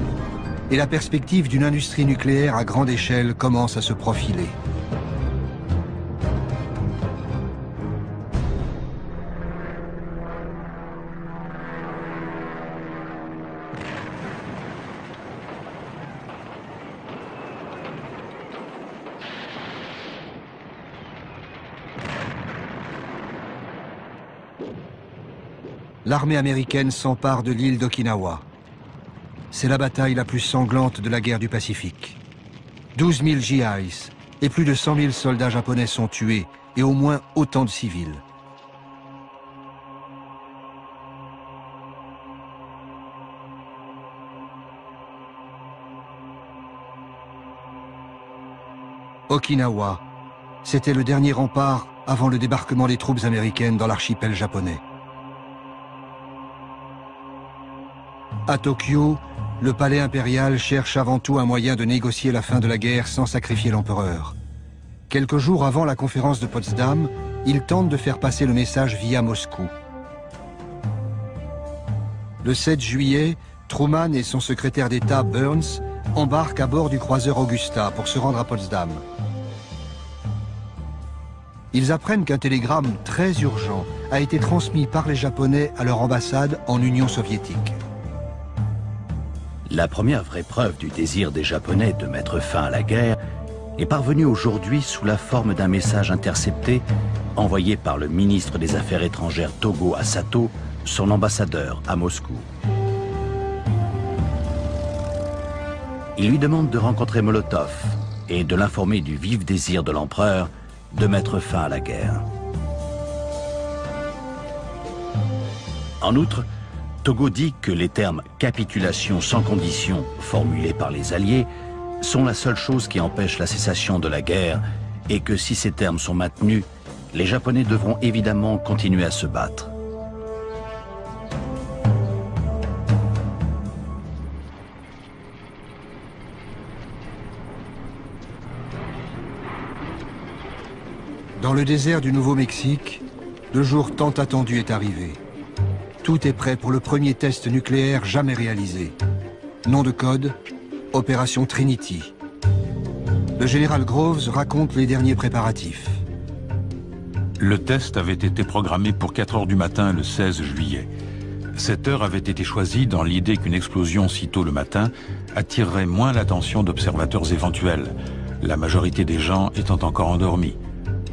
Et la perspective d'une industrie nucléaire à grande échelle commence à se profiler. L'armée américaine s'empare de l'île d'Okinawa. C'est la bataille la plus sanglante de la guerre du Pacifique. 12 000 GIs et plus de 100 000 soldats japonais sont tués et au moins autant de civils. Okinawa, c'était le dernier rempart avant le débarquement des troupes américaines dans l'archipel japonais. À Tokyo, le palais impérial cherche avant tout un moyen de négocier la fin de la guerre sans sacrifier l'empereur. Quelques jours avant la conférence de Potsdam, il tente de faire passer le message via Moscou. Le 7 juillet, Truman et son secrétaire d'État Burns embarquent à bord du croiseur Augusta pour se rendre à Potsdam. Ils apprennent qu'un télégramme très urgent a été transmis par les Japonais à leur ambassade en Union soviétique. La première vraie preuve du désir des Japonais de mettre fin à la guerre est parvenue aujourd'hui sous la forme d'un message intercepté envoyé par le ministre des Affaires étrangères Togo à Sato, son ambassadeur à Moscou. Il lui demande de rencontrer Molotov et de l'informer du vif désir de l'empereur de mettre fin à la guerre. En outre, Togo dit que les termes « capitulation sans condition » formulés par les Alliés sont la seule chose qui empêche la cessation de la guerre et que si ces termes sont maintenus, les Japonais devront évidemment continuer à se battre. Dans le désert du Nouveau-Mexique, le jour tant attendu est arrivé. Tout est prêt pour le premier test nucléaire jamais réalisé. Nom de code, Opération Trinity. Le général Groves raconte les derniers préparatifs. Le test avait été programmé pour 4 heures du matin le 16 juillet. Cette heure avait été choisie dans l'idée qu'une explosion si tôt le matin attirerait moins l'attention d'observateurs éventuels, la majorité des gens étant encore endormis.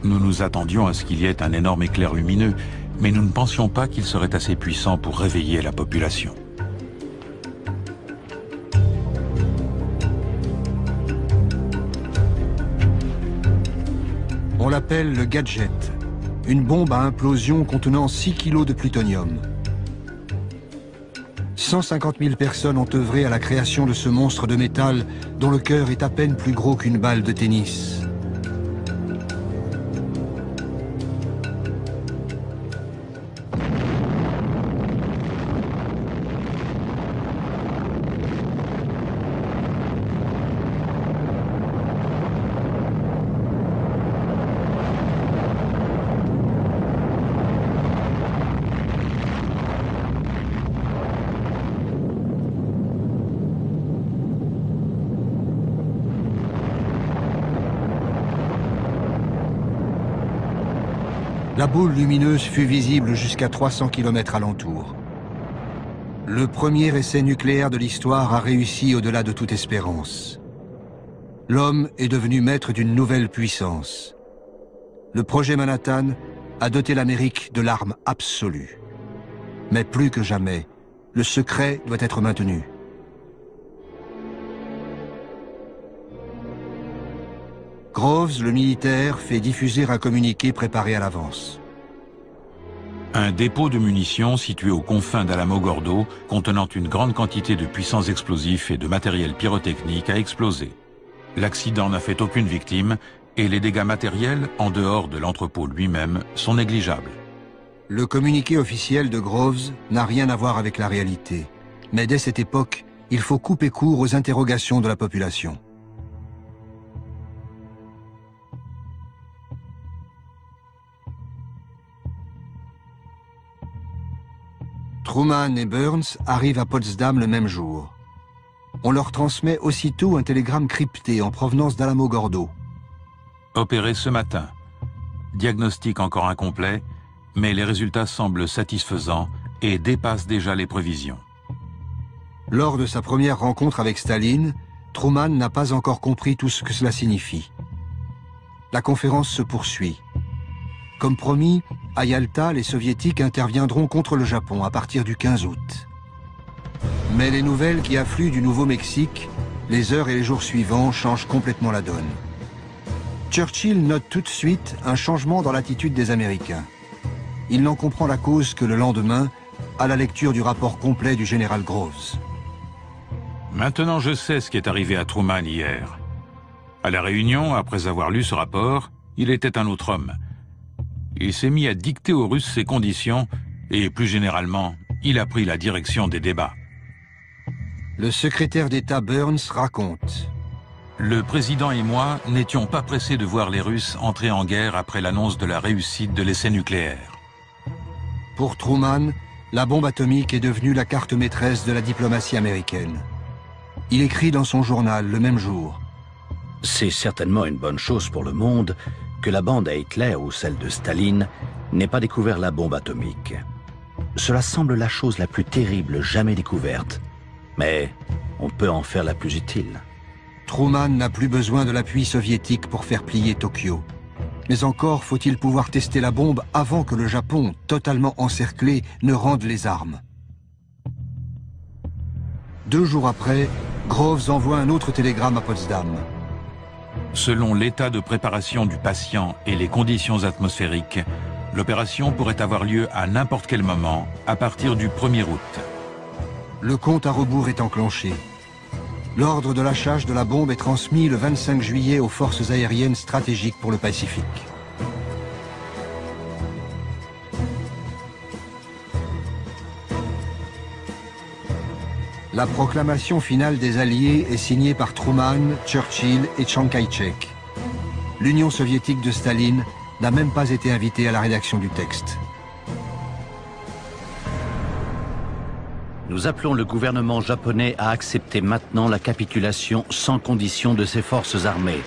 Nous nous attendions à ce qu'il y ait un énorme éclair lumineux, mais nous ne pensions pas qu'il serait assez puissant pour réveiller la population. On l'appelle le gadget, une bombe à implosion contenant 6 kilos de plutonium. 150 000 personnes ont œuvré à la création de ce monstre de métal dont le cœur est à peine plus gros qu'une balle de tennis. La boule lumineuse fut visible jusqu'à 300 km alentour. Le premier essai nucléaire de l'histoire a réussi au-delà de toute espérance. L'homme est devenu maître d'une nouvelle puissance. Le projet Manhattan a doté l'Amérique de l'arme absolue. Mais plus que jamais, le secret doit être maintenu. Groves, le militaire, fait diffuser un communiqué préparé à l'avance. Un dépôt de munitions situé aux confins d'Alamogordo, contenant une grande quantité de puissants explosifs et de matériel pyrotechnique, a explosé. L'accident n'a fait aucune victime et les dégâts matériels, en dehors de l'entrepôt lui-même, sont négligeables. Le communiqué officiel de Groves n'a rien à voir avec la réalité. Mais dès cette époque, il faut couper court aux interrogations de la population. Truman et Burns arrivent à Potsdam le même jour. On leur transmet aussitôt un télégramme crypté en provenance d'Alamogordo. Opéré ce matin. Diagnostic encore incomplet, mais les résultats semblent satisfaisants et dépassent déjà les prévisions. Lors de sa première rencontre avec Staline, Truman n'a pas encore compris tout ce que cela signifie. La conférence se poursuit. Comme promis, à Yalta, les Soviétiques interviendront contre le Japon à partir du 15 août. Mais les nouvelles qui affluent du Nouveau-Mexique, les heures et les jours suivants changent complètement la donne. Churchill note tout de suite un changement dans l'attitude des Américains. Il n'en comprend la cause que le lendemain, à la lecture du rapport complet du général Groves. Maintenant, je sais ce qui est arrivé à Truman hier. À la réunion, après avoir lu ce rapport, il était un autre homme. Il s'est mis à dicter aux Russes ses conditions et, plus généralement, il a pris la direction des débats. Le secrétaire d'État Burns raconte. Le président et moi n'étions pas pressés de voir les Russes entrer en guerre après l'annonce de la réussite de l'essai nucléaire. Pour Truman, la bombe atomique est devenue la carte maîtresse de la diplomatie américaine. Il écrit dans son journal le même jour: « C'est certainement une bonne chose pour le monde que la bande à Hitler ou celle de Staline n'ait pas découvert la bombe atomique. Cela semble la chose la plus terrible jamais découverte, mais on peut en faire la plus utile. » Truman n'a plus besoin de l'appui soviétique pour faire plier Tokyo. Mais encore faut-il pouvoir tester la bombe avant que le Japon, totalement encerclé, ne rende les armes. 2 jours après, Groves envoie un autre télégramme à Potsdam. Selon l'état de préparation du patient et les conditions atmosphériques, l'opération pourrait avoir lieu à n'importe quel moment, à partir du 1er août. Le compte à rebours est enclenché. L'ordre de lâchage de la bombe est transmis le 25 juillet aux forces aériennes stratégiques pour le Pacifique. La proclamation finale des Alliés est signée par Truman, Churchill et Chiang Kai-shek. L'Union soviétique de Staline n'a même pas été invitée à la rédaction du texte. Nous appelons le gouvernement japonais à accepter maintenant la capitulation sans condition de ses forces armées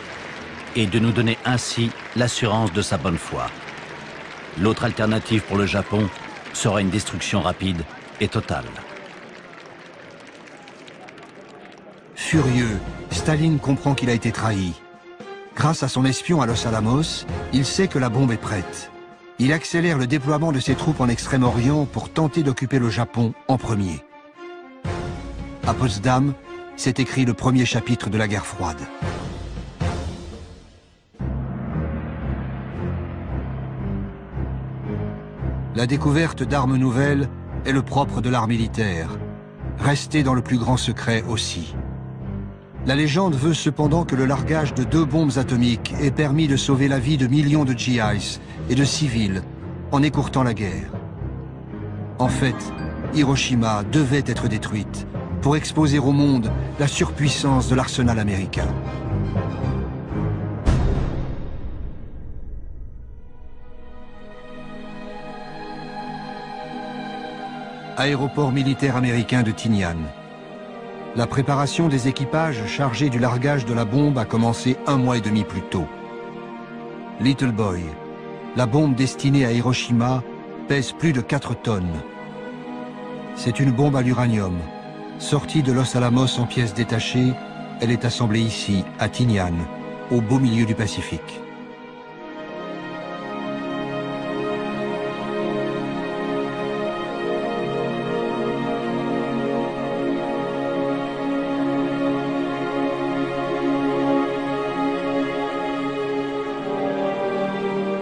et de nous donner ainsi l'assurance de sa bonne foi. L'autre alternative pour le Japon sera une destruction rapide et totale. Furieux, Staline comprend qu'il a été trahi. Grâce à son espion à Los Alamos, il sait que la bombe est prête. Il accélère le déploiement de ses troupes en Extrême-Orient pour tenter d'occuper le Japon en premier. À Potsdam, s'est écrit le premier chapitre de la guerre froide. La découverte d'armes nouvelles est le propre de l'art militaire, resté dans le plus grand secret aussi. La légende veut cependant que le largage de 2 bombes atomiques ait permis de sauver la vie de millions de GIs et de civils en écourtant la guerre. En fait, Hiroshima devait être détruite pour exposer au monde la surpuissance de l'arsenal américain. Aéroport militaire américain de Tinian. La préparation des équipages chargés du largage de la bombe a commencé 1 mois et demi plus tôt. Little Boy, la bombe destinée à Hiroshima, pèse plus de 4 tonnes. C'est une bombe à l'uranium. Sortie de Los Alamos en pièces détachées, elle est assemblée ici, à Tinian, au beau milieu du Pacifique.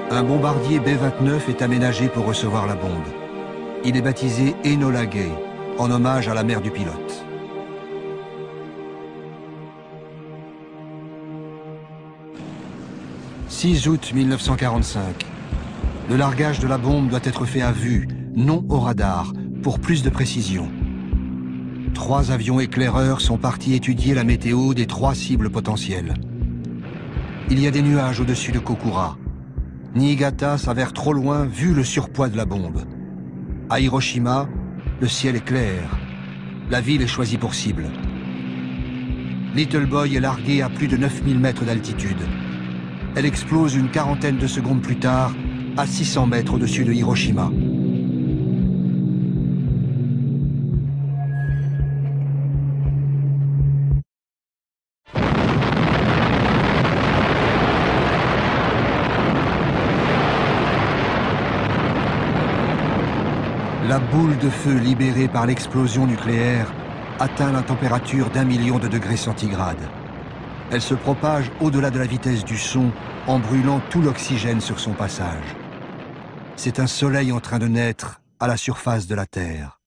Un bombardier B-29 est aménagé pour recevoir la bombe. Il est baptisé Enola Gay, en hommage à la mère du pilote. « 6 août 1945. Le largage de la bombe doit être fait à vue, non au radar, pour plus de précision. 3 avions éclaireurs sont partis étudier la météo des 3 cibles potentielles. Il y a des nuages au-dessus de Kokura. Niigata s'avère trop loin vu le surpoids de la bombe. À Hiroshima, le ciel est clair. La ville est choisie pour cible. Little Boy est larguée à plus de 9000 mètres d'altitude. Elle explose une quarantaine de secondes plus tard, à 600 mètres au-dessus de Hiroshima. La boule de feu libérée par l'explosion nucléaire atteint la température d'1 million de degrés centigrades. Elle se propage au-delà de la vitesse du son en brûlant tout l'oxygène sur son passage. C'est un soleil en train de naître à la surface de la Terre.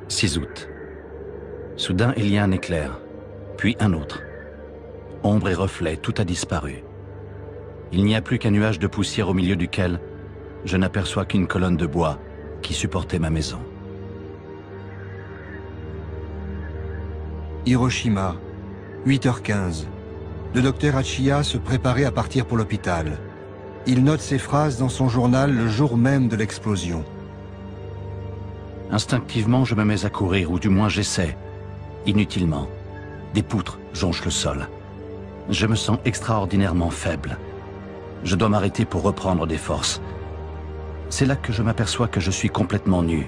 « 6 août. Soudain, il y a un éclair, puis un autre. Ombre et reflet, tout a disparu. Il n'y a plus qu'un nuage de poussière au milieu duquel je n'aperçois qu'une colonne de bois qui supportait ma maison. Hiroshima, 8h15. Le docteur Hachiya se préparait à partir pour l'hôpital. Il note ces phrases dans son journal le jour même de l'explosion. Instinctivement, je me mets à courir, ou du moins j'essaie. Inutilement. Des poutres jonchent le sol. Je me sens extraordinairement faible. Je dois m'arrêter pour reprendre des forces. C'est là que je m'aperçois que je suis complètement nu.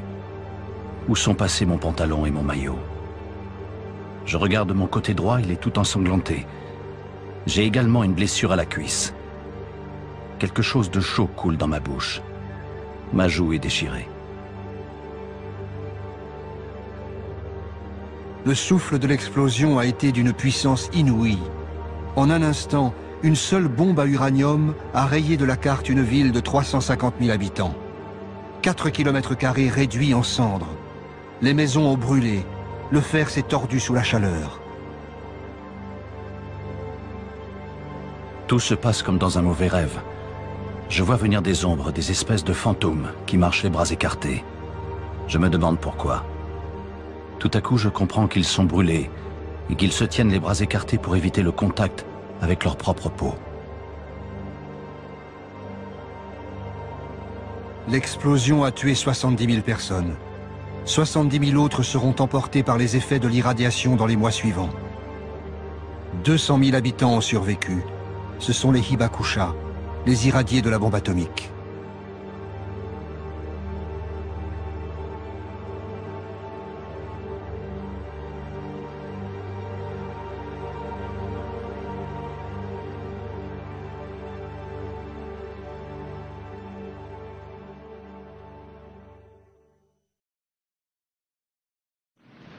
Où sont passés mon pantalon et mon maillot? Je regarde mon côté droit, il est tout ensanglanté. J'ai également une blessure à la cuisse. Quelque chose de chaud coule dans ma bouche. Ma joue est déchirée. Le souffle de l'explosion a été d'une puissance inouïe. En un instant, une seule bombe à uranium a rayé de la carte une ville de 350 000 habitants. 4 km² réduits en cendres. Les maisons ont brûlé. Le fer s'est tordu sous la chaleur. Tout se passe comme dans un mauvais rêve. Je vois venir des ombres, des espèces de fantômes qui marchent les bras écartés. Je me demande pourquoi. Tout à coup, je comprends qu'ils sont brûlés et qu'ils se tiennent les bras écartés pour éviter le contact avec leur propre peau. L'explosion a tué 70 000 personnes. 70 000 autres seront emportés par les effets de l'irradiation dans les mois suivants. 200 000 habitants ont survécu. Ce sont les Hibakusha, les irradiés de la bombe atomique.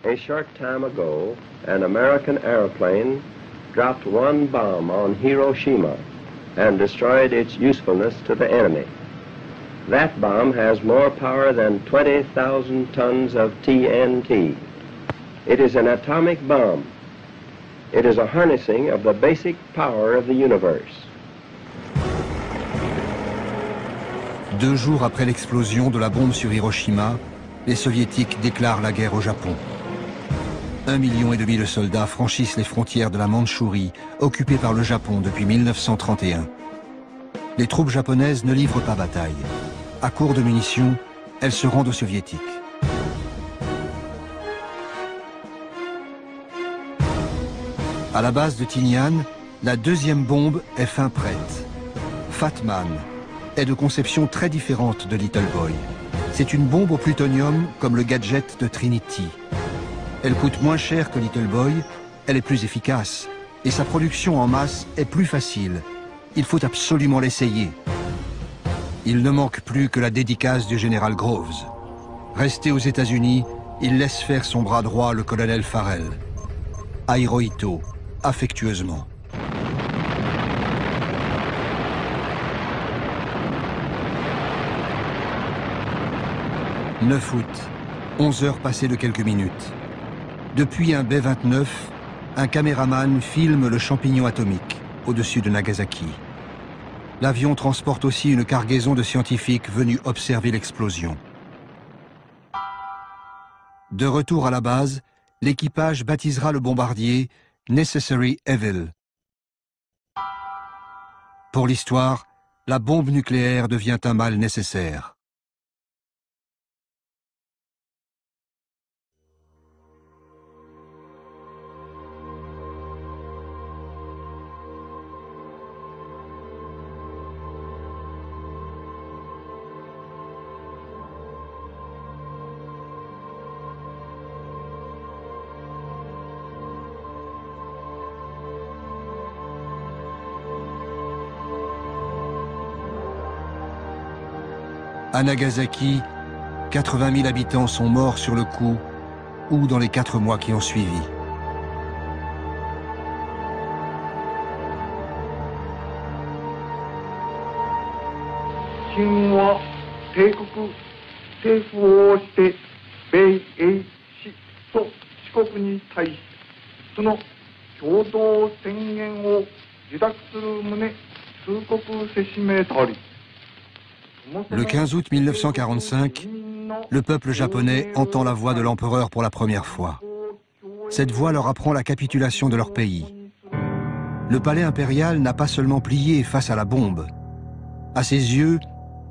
A short time ago, an American airplane dropped one bomb on Hiroshima and destroyed its usefulness to the enemy. That bomb has more power than 20,000 tons of TNT. It is an atomic bomb. It is a harnessing of the basic power of the universe. 2 jours après l'explosion de la bombe sur Hiroshima, les Soviétiques déclarent la guerre au Japon. 1,5 million de soldats franchissent les frontières de la Mandchourie, occupée par le Japon depuis 1931. Les troupes japonaises ne livrent pas bataille. À court de munitions, elles se rendent aux Soviétiques. À la base de Tinian, la deuxième bombe est fin prête. Fat Man est de conception très différente de Little Boy. C'est une bombe au plutonium comme le gadget de Trinity. Elle coûte moins cher que Little Boy, elle est plus efficace, et sa production en masse est plus facile. Il faut absolument l'essayer. Il ne manque plus que la dédicace du général Groves. Resté aux États-Unis, il laisse faire son bras droit, le colonel Farrell. À Hirohito, affectueusement. « 9 août, 11 heures passées de quelques minutes. Depuis un B-29, un caméraman filme le champignon atomique au-dessus de Nagasaki. L'avion transporte aussi une cargaison de scientifiques venus observer l'explosion. De retour à la base, l'équipage baptisera le bombardier Necessary Evil. Pour l'histoire, la bombe nucléaire devient un mal nécessaire. À Nagasaki, 80 000 habitants sont morts sur le coup ou dans les 4 mois qui ont suivi. 国に対しその共同宣言を受諾する旨通告せしめたり。Le 15 août 1945, le peuple japonais entend la voix de l'empereur pour la première fois. Cette voix leur apprend la capitulation de leur pays. Le palais impérial n'a pas seulement plié face à la bombe. À ses yeux,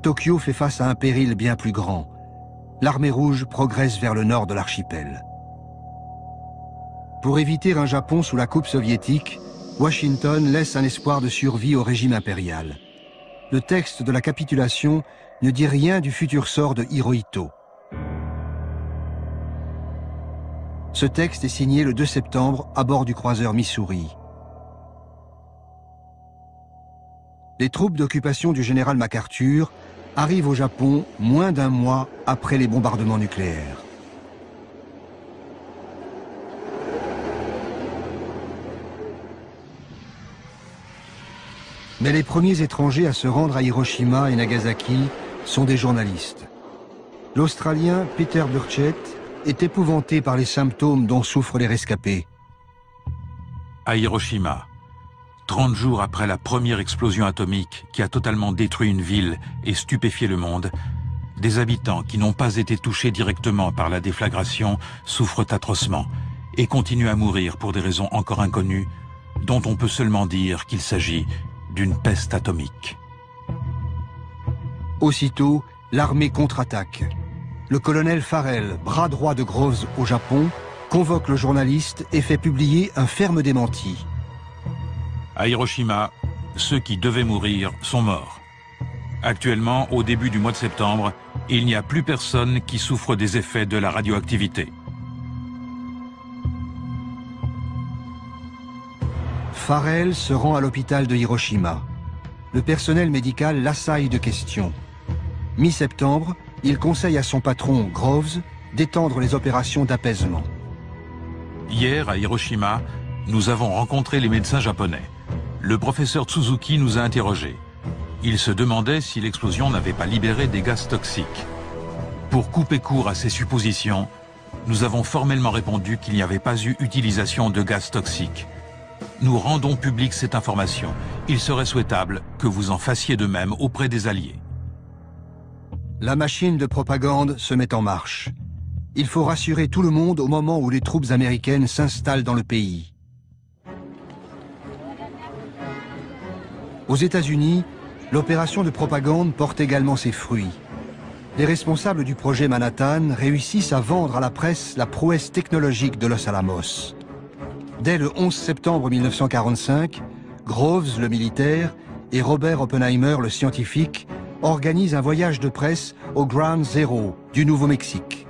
Tokyo fait face à un péril bien plus grand. L'armée rouge progresse vers le nord de l'archipel. Pour éviter un Japon sous la coupe soviétique, Washington laisse un espoir de survie au régime impérial. Le texte de la capitulation ne dit rien du futur sort de Hirohito. Ce texte est signé le 2 septembre à bord du croiseur Missouri. Les troupes d'occupation du général MacArthur arrivent au Japon moins d'un mois après les bombardements nucléaires. Mais les premiers étrangers à se rendre à Hiroshima et Nagasaki sont des journalistes. L'Australien Peter Burchett est épouvanté par les symptômes dont souffrent les rescapés. À Hiroshima, 30 jours après la première explosion atomique qui a totalement détruit une ville et stupéfié le monde, des habitants qui n'ont pas été touchés directement par la déflagration souffrent atrocement et continuent à mourir pour des raisons encore inconnues, dont on peut seulement dire qu'il s'agit d'une peste atomique. Aussitôt, l'armée contre-attaque. Le colonel Farrell, bras droit de Groves au Japon, convoque le journaliste et fait publier un ferme démenti. À Hiroshima, ceux qui devaient mourir sont morts. Actuellement, au début du mois de septembre, il n'y a plus personne qui souffre des effets de la radioactivité. Farrell se rend à l'hôpital de Hiroshima. Le personnel médical l'assaille de questions. Mi-septembre, il conseille à son patron, Groves, d'étendre les opérations d'apaisement. Hier, à Hiroshima, nous avons rencontré les médecins japonais. Le professeur Tsuzuki nous a interrogés. Il se demandait si l'explosion n'avait pas libéré des gaz toxiques. Pour couper court à ces suppositions, nous avons formellement répondu qu'il n'y avait pas eu utilisation de gaz toxiques. Nous rendons publique cette information. Il serait souhaitable que vous en fassiez de même auprès des Alliés. La machine de propagande se met en marche. Il faut rassurer tout le monde au moment où les troupes américaines s'installent dans le pays. Aux États-Unis, l'opération de propagande porte également ses fruits. Les responsables du projet Manhattan réussissent à vendre à la presse la prouesse technologique de Los Alamos. Dès le 11 septembre 1945, Groves, le militaire, et Robert Oppenheimer, le scientifique, organisent un voyage de presse au Ground Zero du Nouveau-Mexique.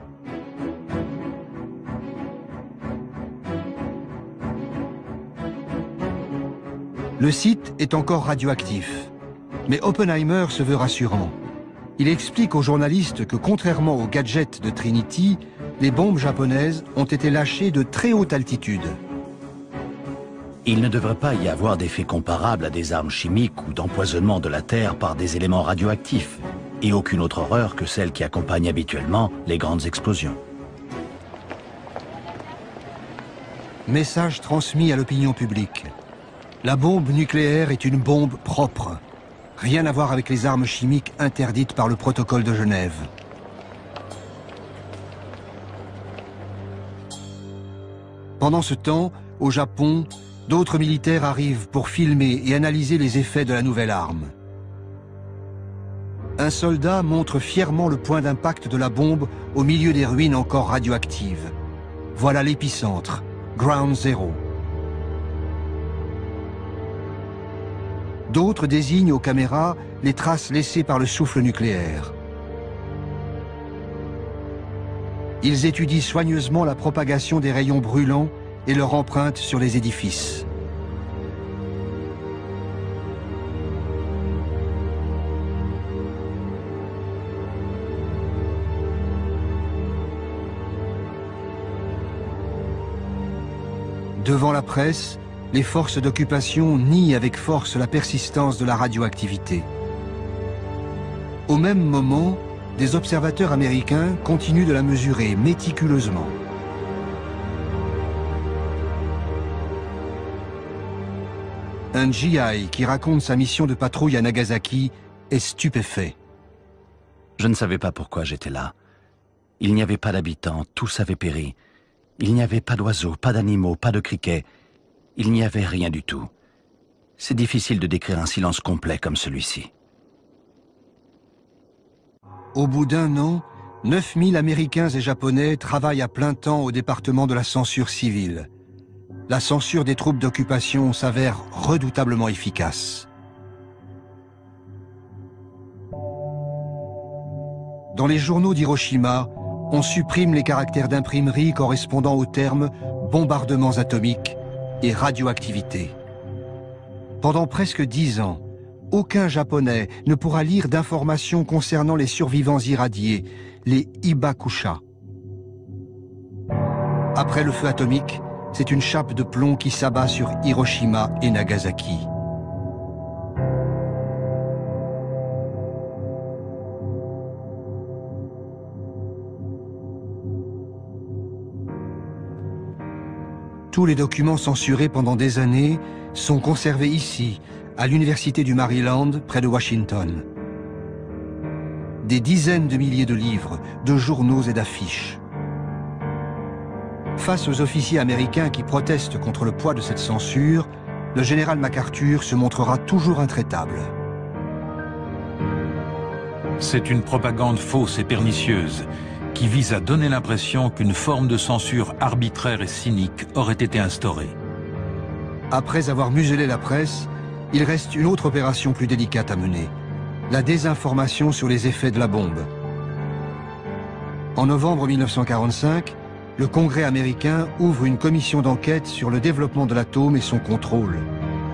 Le site est encore radioactif, mais Oppenheimer se veut rassurant. Il explique aux journalistes que contrairement aux gadgets de Trinity, les bombes japonaises ont été lâchées de très haute altitude. Il ne devrait pas y avoir d'effet comparable à des armes chimiques ou d'empoisonnement de la Terre par des éléments radioactifs, et aucune autre horreur que celle qui accompagne habituellement les grandes explosions. Message transmis à l'opinion publique. La bombe nucléaire est une bombe propre. Rien à voir avec les armes chimiques interdites par le protocole de Genève. Pendant ce temps, au Japon, d'autres militaires arrivent pour filmer et analyser les effets de la nouvelle arme. Un soldat montre fièrement le point d'impact de la bombe au milieu des ruines encore radioactives. Voilà l'épicentre, Ground Zero. D'autres désignent aux caméras les traces laissées par le souffle nucléaire. Ils étudient soigneusement la propagation des rayons brûlants et leur empreinte sur les édifices. Devant la presse, les forces d'occupation nient avec force la persistance de la radioactivité. Au même moment, des observateurs américains continuent de la mesurer méticuleusement. Un GI qui raconte sa mission de patrouille à Nagasaki est stupéfait. Je ne savais pas pourquoi j'étais là. Il n'y avait pas d'habitants, tous avaient péri. Il n'y avait pas d'oiseaux, pas d'animaux, pas de criquets. Il n'y avait rien du tout. C'est difficile de décrire un silence complet comme celui-ci. Au bout d'un an, 9000 Américains et Japonais travaillent à plein temps au département de la censure civile. La censure des troupes d'occupation s'avère redoutablement efficace. Dans les journaux d'Hiroshima, on supprime les caractères d'imprimerie correspondant aux termes bombardements atomiques et radioactivité. Pendant presque 10 ans, aucun Japonais ne pourra lire d'informations concernant les survivants irradiés, les Hibakusha. Après le feu atomique, c'est une chape de plomb qui s'abat sur Hiroshima et Nagasaki. Tous les documents censurés pendant des années sont conservés ici, à l'Université du Maryland, près de Washington. Des dizaines de milliers de livres, de journaux et d'affiches. Face aux officiers américains qui protestent contre le poids de cette censure, le général MacArthur se montrera toujours intraitable. C'est une propagande fausse et pernicieuse qui vise à donner l'impression qu'une forme de censure arbitraire et cynique aurait été instaurée. Après avoir muselé la presse, il reste une autre opération plus délicate à mener, la désinformation sur les effets de la bombe. En novembre 1945, le Congrès américain ouvre une commission d'enquête sur le développement de l'atome et son contrôle.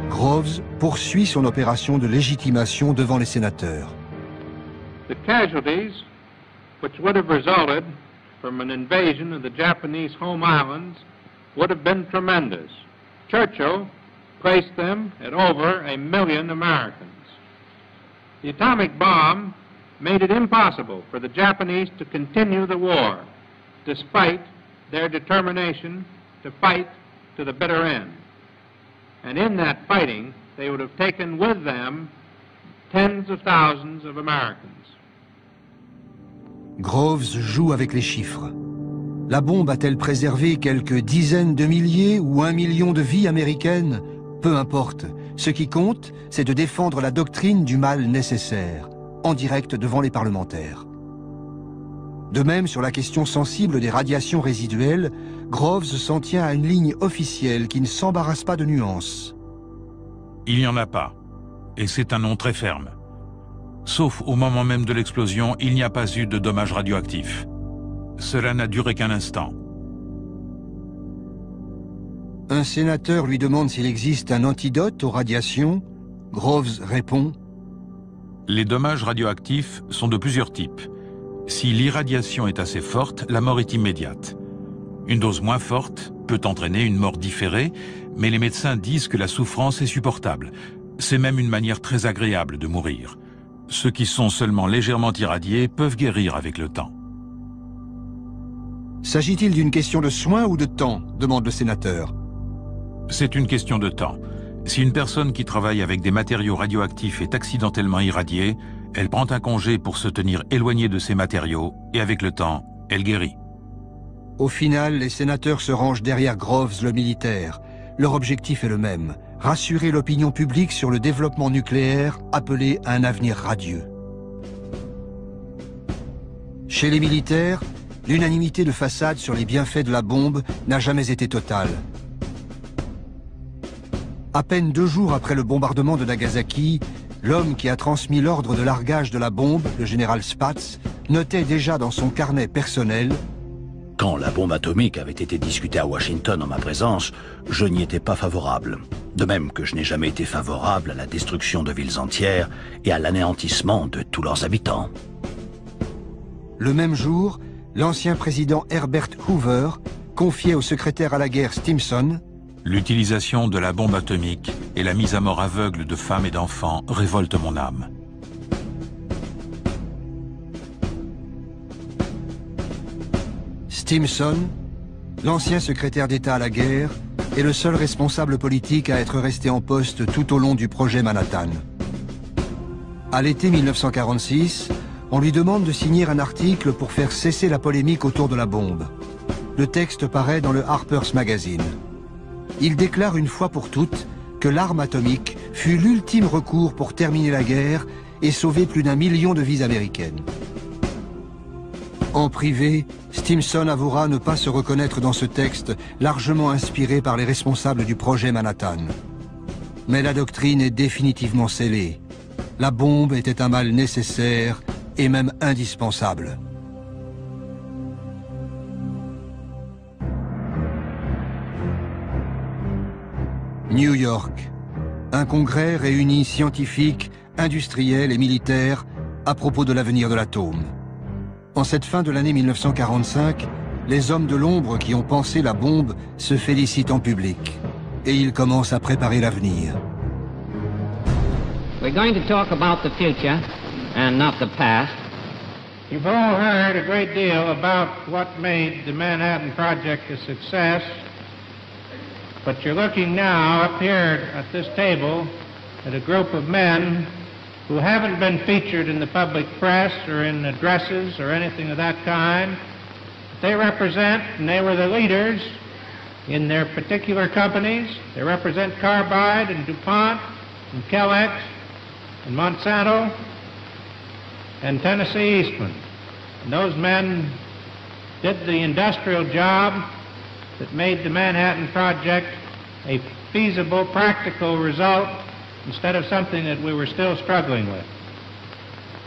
Groves poursuit son opération de légitimation devant les sénateurs. The casualties which would have resulted from an invasion of the Japanese home islands would have been tremendous. Churchill placed them at over 1 million Americans. The atomic bomb made it impossible for the Japanese to continue the war, despite their determination to fight to the bitter end. And in that fighting, they would have taken with them tens of thousands of Americans. Groves joue avec les chiffres. La bombe a-t-elle préservé quelques dizaines de milliers ou 1 million de vies américaines? Peu importe. Ce qui compte, c'est de défendre la doctrine du mal nécessaire, en direct devant les parlementaires. De même, sur la question sensible des radiations résiduelles, Groves s'en tient à une ligne officielle qui ne s'embarrasse pas de nuances. Il n'y en a pas, et c'est un nom très ferme. Sauf au moment même de l'explosion, il n'y a pas eu de dommages radioactifs. Cela n'a duré qu'un instant. Un sénateur lui demande s'il existe un antidote aux radiations. Groves répond: Les dommages radioactifs sont de plusieurs types. Si l'irradiation est assez forte, la mort est immédiate. Une dose moins forte peut entraîner une mort différée, mais les médecins disent que la souffrance est supportable. C'est même une manière très agréable de mourir. Ceux qui sont seulement légèrement irradiés peuvent guérir avec le temps. S'agit-il d'une question de soins ou de temps? Demande le sénateur. C'est une question de temps. Si une personne qui travaille avec des matériaux radioactifs est accidentellement irradiée, elle prend un congé pour se tenir éloignée de ces matériaux et avec le temps, elle guérit. Au final, les sénateurs se rangent derrière Groves, le militaire. Leur objectif est le même: rassurer l'opinion publique sur le développement nucléaire appelé à un avenir radieux. Chez les militaires, l'unanimité de façade sur les bienfaits de la bombe n'a jamais été totale. À peine 2 jours après le bombardement de Nagasaki, l'homme qui a transmis l'ordre de largage de la bombe, le général Spaatz, notait déjà dans son carnet personnel: Quand la bombe atomique avait été discutée à Washington en ma présence, je n'y étais pas favorable. De même que je n'ai jamais été favorable à la destruction de villes entières et à l'anéantissement de tous leurs habitants. Le même jour, l'ancien président Herbert Hoover confiait au secrétaire à la guerre Stimson: L'utilisation de la bombe atomique et la mise à mort aveugle de femmes et d'enfants révoltent mon âme. Stimson, l'ancien secrétaire d'État à la guerre, est le seul responsable politique à être resté en poste tout au long du projet Manhattan. À l'été 1946, on lui demande de signer un article pour faire cesser la polémique autour de la bombe. Le texte paraît dans le Harper's Magazine. Il déclare une fois pour toutes que l'arme atomique fut l'ultime recours pour terminer la guerre et sauver plus d'1 million de vies américaines. En privé, Stimson avouera ne pas se reconnaître dans ce texte largement inspiré par les responsables du projet Manhattan. Mais la doctrine est définitivement scellée. La bombe était un mal nécessaire et même indispensable. New York. Un congrès réunit scientifiques, industriels et militaires à propos de l'avenir de l'atome. En cette fin de l'année 1945, les hommes de l'ombre qui ont pensé la bombe se félicitent en public. Et ils commencent à préparer l'avenir. We're going to talk about the future and not the past. You've all heard a great deal about what made the Manhattan Project a success, but you're looking now up here at this table at a group of men who haven't been featured in the public press or in addresses or anything of that kind. They represent, and they were the leaders in their particular companies. They represent Carbide and DuPont and Kellex and Monsanto and Tennessee Eastman. And those men did the industrial job that made the Manhattan Project a feasible, practical result instead of something that we were still struggling with.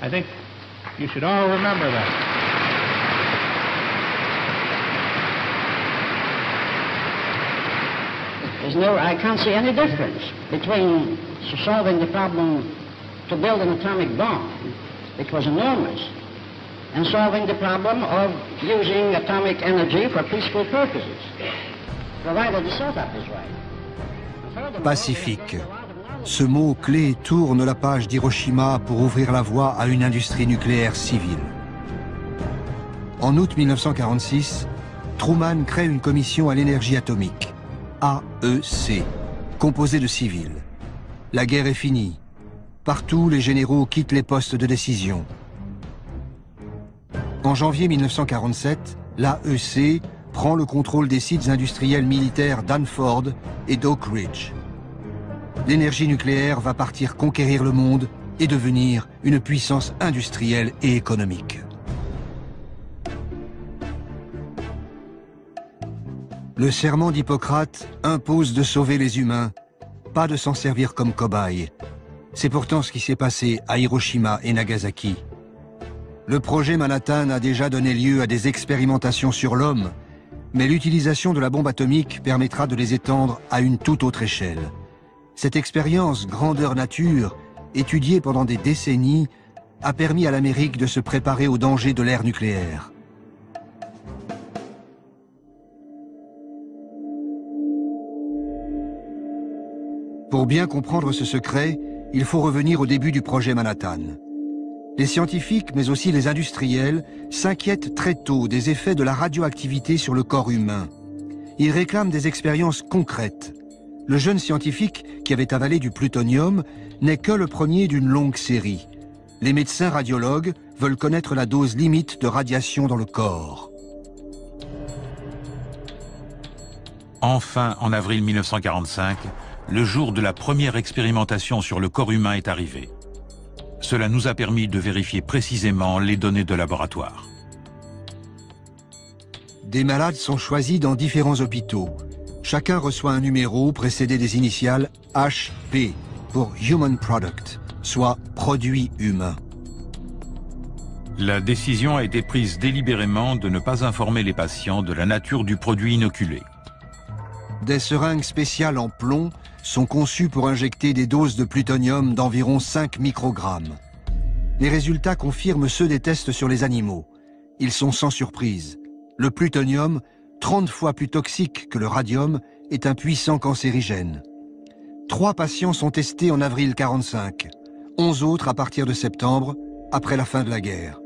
I think you should all remember that. I can't see any difference between solving the problem to build an atomic bomb, which was enormous, and solving the problem of using atomic energy for peaceful purposes, provided the setup is right. Pacifique. Ce mot clé tourne la page d'Hiroshima pour ouvrir la voie à une industrie nucléaire civile. En août 1946, Truman crée une commission à l'énergie atomique, AEC, composée de civils. La guerre est finie. Partout, les généraux quittent les postes de décision. En janvier 1947, l'AEC prend le contrôle des sites industriels militaires d'Hanford et d'Oak Ridge. L'énergie nucléaire va partir conquérir le monde et devenir une puissance industrielle et économique. Le serment d'Hippocrate impose de sauver les humains, pas de s'en servir comme cobayes. C'est pourtant ce qui s'est passé à Hiroshima et Nagasaki. Le projet Manhattan a déjà donné lieu à des expérimentations sur l'homme, mais l'utilisation de la bombe atomique permettra de les étendre à une toute autre échelle. Cette expérience grandeur nature, étudiée pendant des décennies, a permis à l'Amérique de se préparer aux dangers de l'ère nucléaire. Pour bien comprendre ce secret, il faut revenir au début du projet Manhattan. Les scientifiques, mais aussi les industriels, s'inquiètent très tôt des effets de la radioactivité sur le corps humain. Ils réclament des expériences concrètes. Le jeune scientifique qui avait avalé du plutonium n'est que le premier d'une longue série. Les médecins radiologues veulent connaître la dose limite de radiation dans le corps. Enfin, en avril 1945, le jour de la première expérimentation sur le corps humain est arrivé. Cela nous a permis de vérifier précisément les données de laboratoire. Des malades sont choisis dans différents hôpitaux. Chacun reçoit un numéro précédé des initiales HP pour Human Product, soit produit humain. La décision a été prise délibérément de ne pas informer les patients de la nature du produit inoculé. Des seringues spéciales en plomb sont conçues pour injecter des doses de plutonium d'environ 5 microgrammes. Les résultats confirment ceux des tests sur les animaux. Ils sont sans surprise. Le plutonium, 30 fois plus toxique que le radium, est un puissant cancérigène. 3 patients sont testés en avril 1945, 11 autres à partir de septembre, après la fin de la guerre.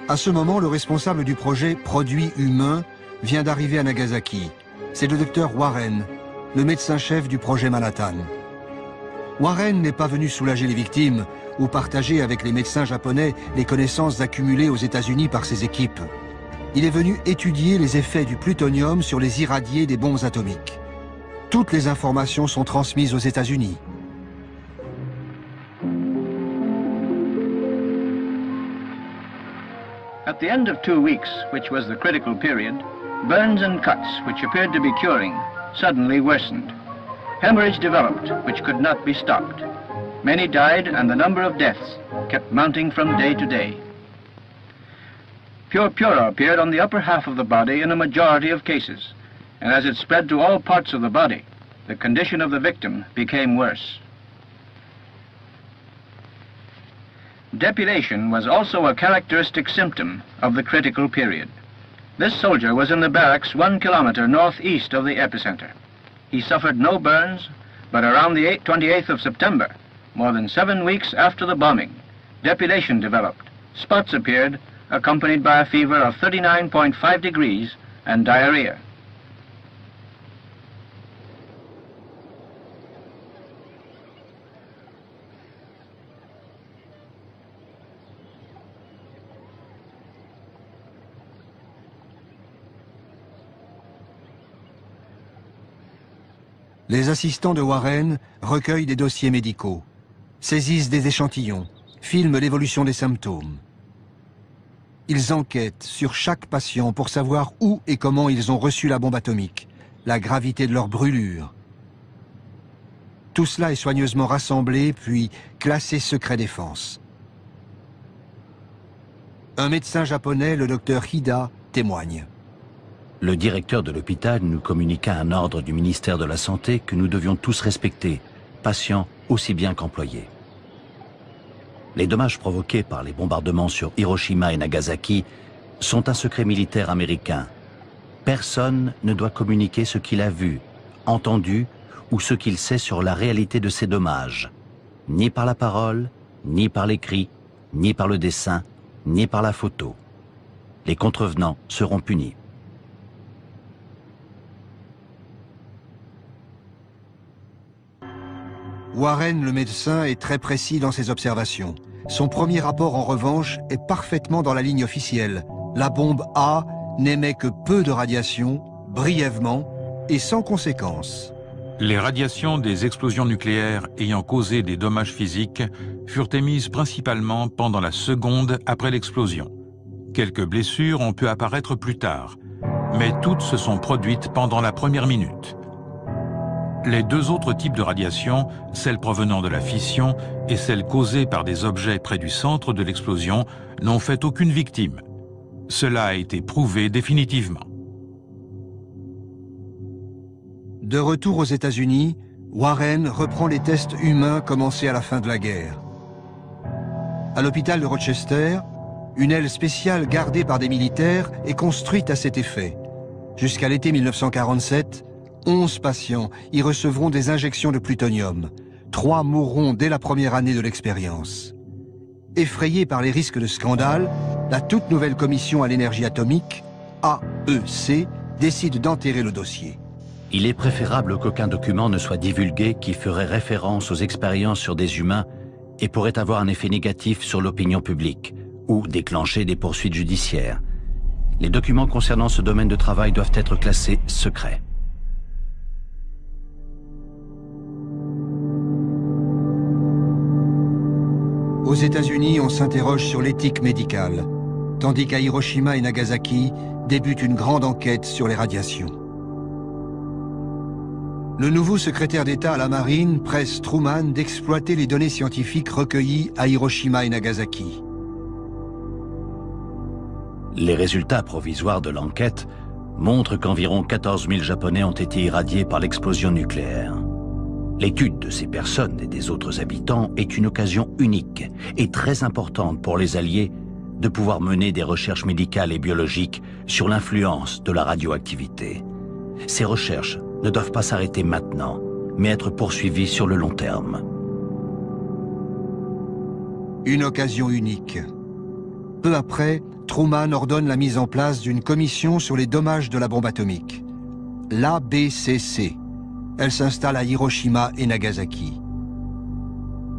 À ce moment, le responsable du projet Produit humain vient d'arriver à Nagasaki. C'est le docteur Warren, le médecin-chef du projet Manhattan. Warren n'est pas venu soulager les victimes ou partager avec les médecins japonais les connaissances accumulées aux États-Unis par ses équipes. Il est venu étudier les effets du plutonium sur les irradiés des bombes atomiques. Toutes les informations sont transmises aux États-Unis. At the end of 2 weeks, which was the critical period, burns and cuts, which appeared to be curing, suddenly worsened. Hemorrhage developed, which could not be stopped. Many died, and the number of deaths kept mounting from day to day. Purpura appeared on the upper half of the body in a majority of cases, and as it spread to all parts of the body, the condition of the victim became worse. Depilation was also a characteristic symptom of the critical period. This soldier was in the barracks 1 kilometer northeast of the epicenter. He suffered no burns, but around the 28th of September, more than 7 weeks after the bombing, depilation developed. Spots appeared, accompanied by a fever of 39.5 degrees and diarrhea. Les assistants de Warren recueillent des dossiers médicaux, saisissent des échantillons, filment l'évolution des symptômes. Ils enquêtent sur chaque patient pour savoir où et comment ils ont reçu la bombe atomique, la gravité de leur brûlure. Tout cela est soigneusement rassemblé, puis classé secret défense. Un médecin japonais, le docteur Hida, témoigne. Le directeur de l'hôpital nous communiqua un ordre du ministère de la Santé que nous devions tous respecter, patients aussi bien qu'employés. Les dommages provoqués par les bombardements sur Hiroshima et Nagasaki sont un secret militaire américain. Personne ne doit communiquer ce qu'il a vu, entendu ou ce qu'il sait sur la réalité de ces dommages, ni par la parole, ni par l'écrit, ni par le dessin, ni par la photo. Les contrevenants seront punis. Warren, le médecin, est très précis dans ses observations. Son premier rapport, en revanche, est parfaitement dans la ligne officielle. La bombe A n'émet que peu de radiation, brièvement et sans conséquences. Les radiations des explosions nucléaires ayant causé des dommages physiques furent émises principalement pendant la seconde après l'explosion. Quelques blessures ont pu apparaître plus tard, mais toutes se sont produites pendant la première minute. Les 2 autres types de radiations, celle provenant de la fission et celle causée par des objets près du centre de l'explosion, n'ont fait aucune victime. Cela a été prouvé définitivement. De retour aux États-Unis, Warren reprend les tests humains commencés à la fin de la guerre. À l'hôpital de Rochester, une aile spéciale gardée par des militaires est construite à cet effet. Jusqu'à l'été 1947, 11 patients y recevront des injections de plutonium. 3 mourront dès la première année de l'expérience. Effrayée par les risques de scandale, la toute nouvelle commission à l'énergie atomique, AEC, décide d'enterrer le dossier. Il est préférable qu'aucun document ne soit divulgué qui ferait référence aux expériences sur des humains et pourrait avoir un effet négatif sur l'opinion publique ou déclencher des poursuites judiciaires. Les documents concernant ce domaine de travail doivent être classés secrets. Aux États-Unis, on s'interroge sur l'éthique médicale, tandis qu'à Hiroshima et Nagasaki débute une grande enquête sur les radiations. Le nouveau secrétaire d'État à la Marine presse Truman d'exploiter les données scientifiques recueillies à Hiroshima et Nagasaki. Les résultats provisoires de l'enquête montrent qu'environ 14 000 Japonais ont été irradiés par l'explosion nucléaire. L'étude de ces personnes et des autres habitants est une occasion unique et très importante pour les Alliés de pouvoir mener des recherches médicales et biologiques sur l'influence de la radioactivité. Ces recherches ne doivent pas s'arrêter maintenant, mais être poursuivies sur le long terme. Une occasion unique. Peu après, Truman ordonne la mise en place d'une commission sur les dommages de la bombe atomique, l'ABCC. Elle s'installe à Hiroshima et Nagasaki.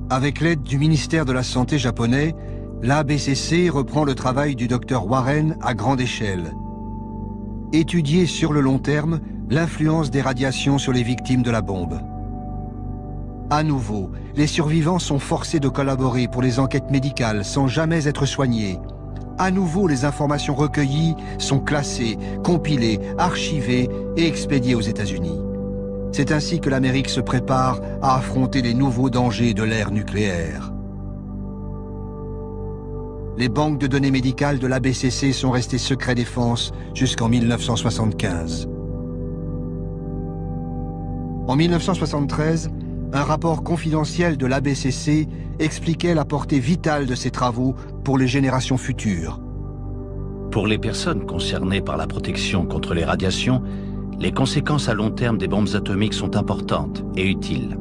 Avec l'aide du ministère de la Santé japonais, l'ABCC reprend le travail du docteur Warren à grande échelle. Étudier sur le long terme l'influence des radiations sur les victimes de la bombe. À nouveau, les survivants sont forcés de collaborer pour les enquêtes médicales sans jamais être soignés. À nouveau, les informations recueillies sont classées, compilées, archivées et expédiées aux États-Unis. C'est ainsi que l'Amérique se prépare à affronter les nouveaux dangers de l'ère nucléaire. Les banques de données médicales de l'ABCC sont restées secret défense jusqu'en 1975. En 1973, un rapport confidentiel de l'ABCC expliquait la portée vitale de ces travaux pour les générations futures. Pour les personnes concernées par la protection contre les radiations, les conséquences à long terme des bombes atomiques sont importantes et utiles.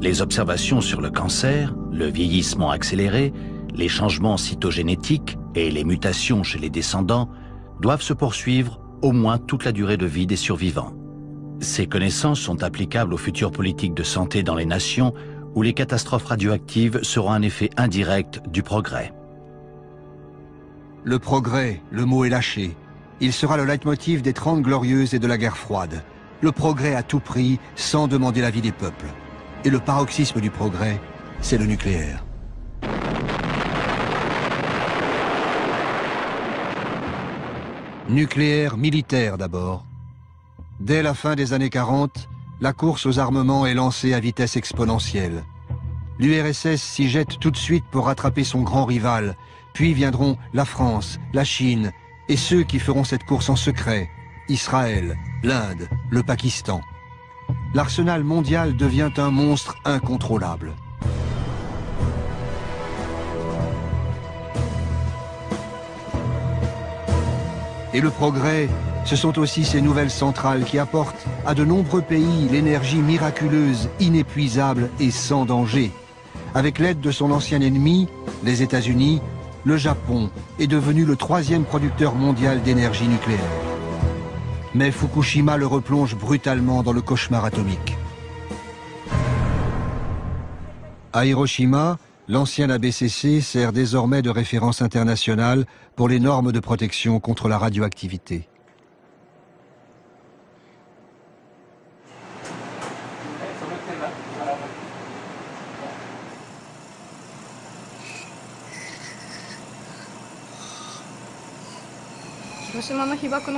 Les observations sur le cancer, le vieillissement accéléré, les changements cytogénétiques et les mutations chez les descendants doivent se poursuivre au moins toute la durée de vie des survivants. Ces connaissances sont applicables aux futures politiques de santé dans les nations où les catastrophes radioactives seront un effet indirect du progrès. Le progrès, le mot est lâché. Il sera le leitmotiv des 30 Glorieuses et de la guerre froide. Le progrès à tout prix, sans demander l'avis des peuples. Et le paroxysme du progrès, c'est le nucléaire. Nucléaire militaire d'abord. Dès la fin des années 40, la course aux armements est lancée à vitesse exponentielle. L'URSS s'y jette tout de suite pour rattraper son grand rival, puis viendront la France, la Chine, et ceux qui feront cette course en secret, Israël, l'Inde, le Pakistan. L'arsenal mondial devient un monstre incontrôlable. Et le progrès, ce sont aussi ces nouvelles centrales qui apportent à de nombreux pays l'énergie miraculeuse, inépuisable et sans danger. Avec l'aide de son ancien ennemi, les États-Unis, le Japon est devenu le 3e producteur mondial d'énergie nucléaire. Mais Fukushima le replonge brutalement dans le cauchemar atomique. À Hiroshima, l'ancien ABCC sert désormais de référence internationale pour les normes de protection contre la radioactivité.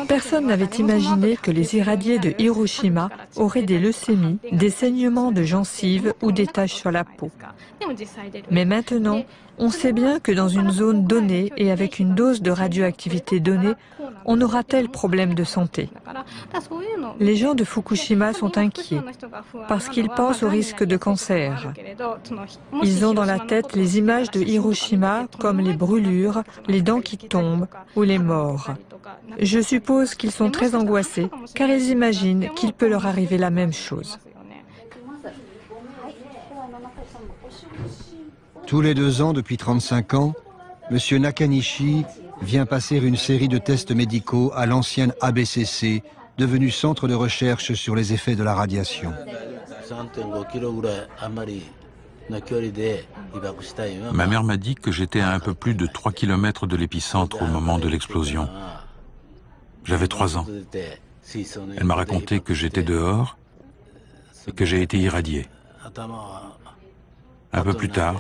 Personne n'avait imaginé que les irradiés de Hiroshima auraient des leucémies, des saignements de gencives ou des taches sur la peau. Mais maintenant, on sait bien que dans une zone donnée et avec une dose de radioactivité donnée, on aura tel problème de santé. Les gens de Fukushima sont inquiets parce qu'ils pensent au risque de cancer. Ils ont dans la tête les images de Hiroshima comme les brûlures, les dents qui tombent ou les morts. Je suppose qu'ils sont très angoissés car ils imaginent qu'il peut leur arriver la même chose. Tous les 2 ans, depuis 35 ans, M. Nakanishi vient passer une série de tests médicaux à l'ancienne ABCC, devenue centre de recherche sur les effets de la radiation. Ma mère m'a dit que j'étais à un peu plus de 3 km de l'épicentre au moment de l'explosion. J'avais 3 ans. Elle m'a raconté que j'étais dehors et que j'ai été irradié. Un peu plus tard,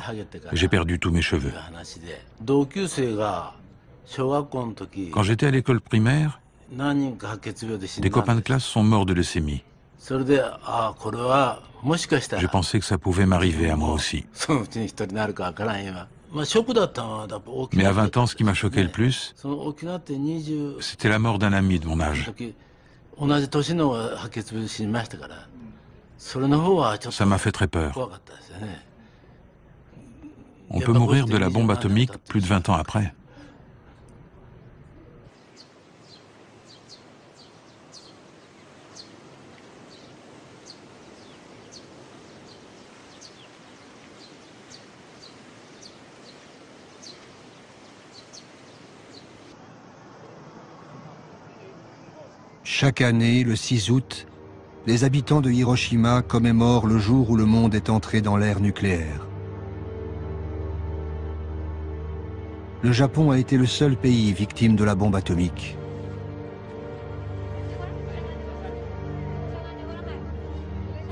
j'ai perdu tous mes cheveux. Quand j'étais à l'école primaire, des copains de classe sont morts de leucémie. J'ai pensé que ça pouvait m'arriver à moi aussi. Mais à 20 ans, ce qui m'a choqué le plus, c'était la mort d'un ami de mon âge. Ça m'a fait très peur. On peut mourir de la bombe atomique plus de 20 ans après. Chaque année, le 6 août, les habitants de Hiroshima commémorent le jour où le monde est entré dans l'ère nucléaire. Le Japon a été le seul pays victime de la bombe atomique.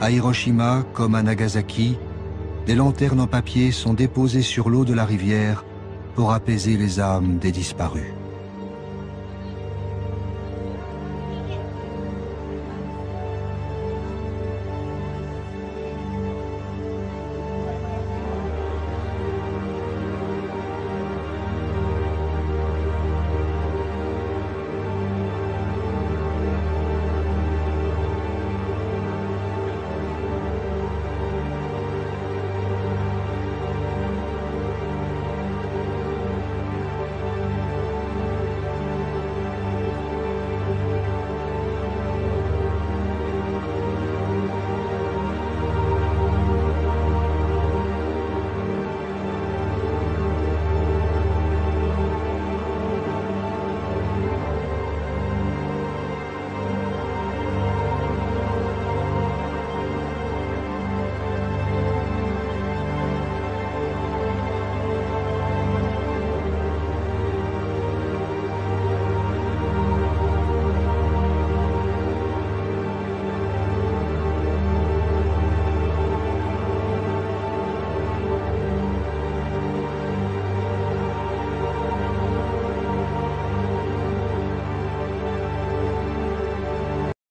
À Hiroshima, comme à Nagasaki, des lanternes en papier sont déposées sur l'eau de la rivière pour apaiser les âmes des disparus.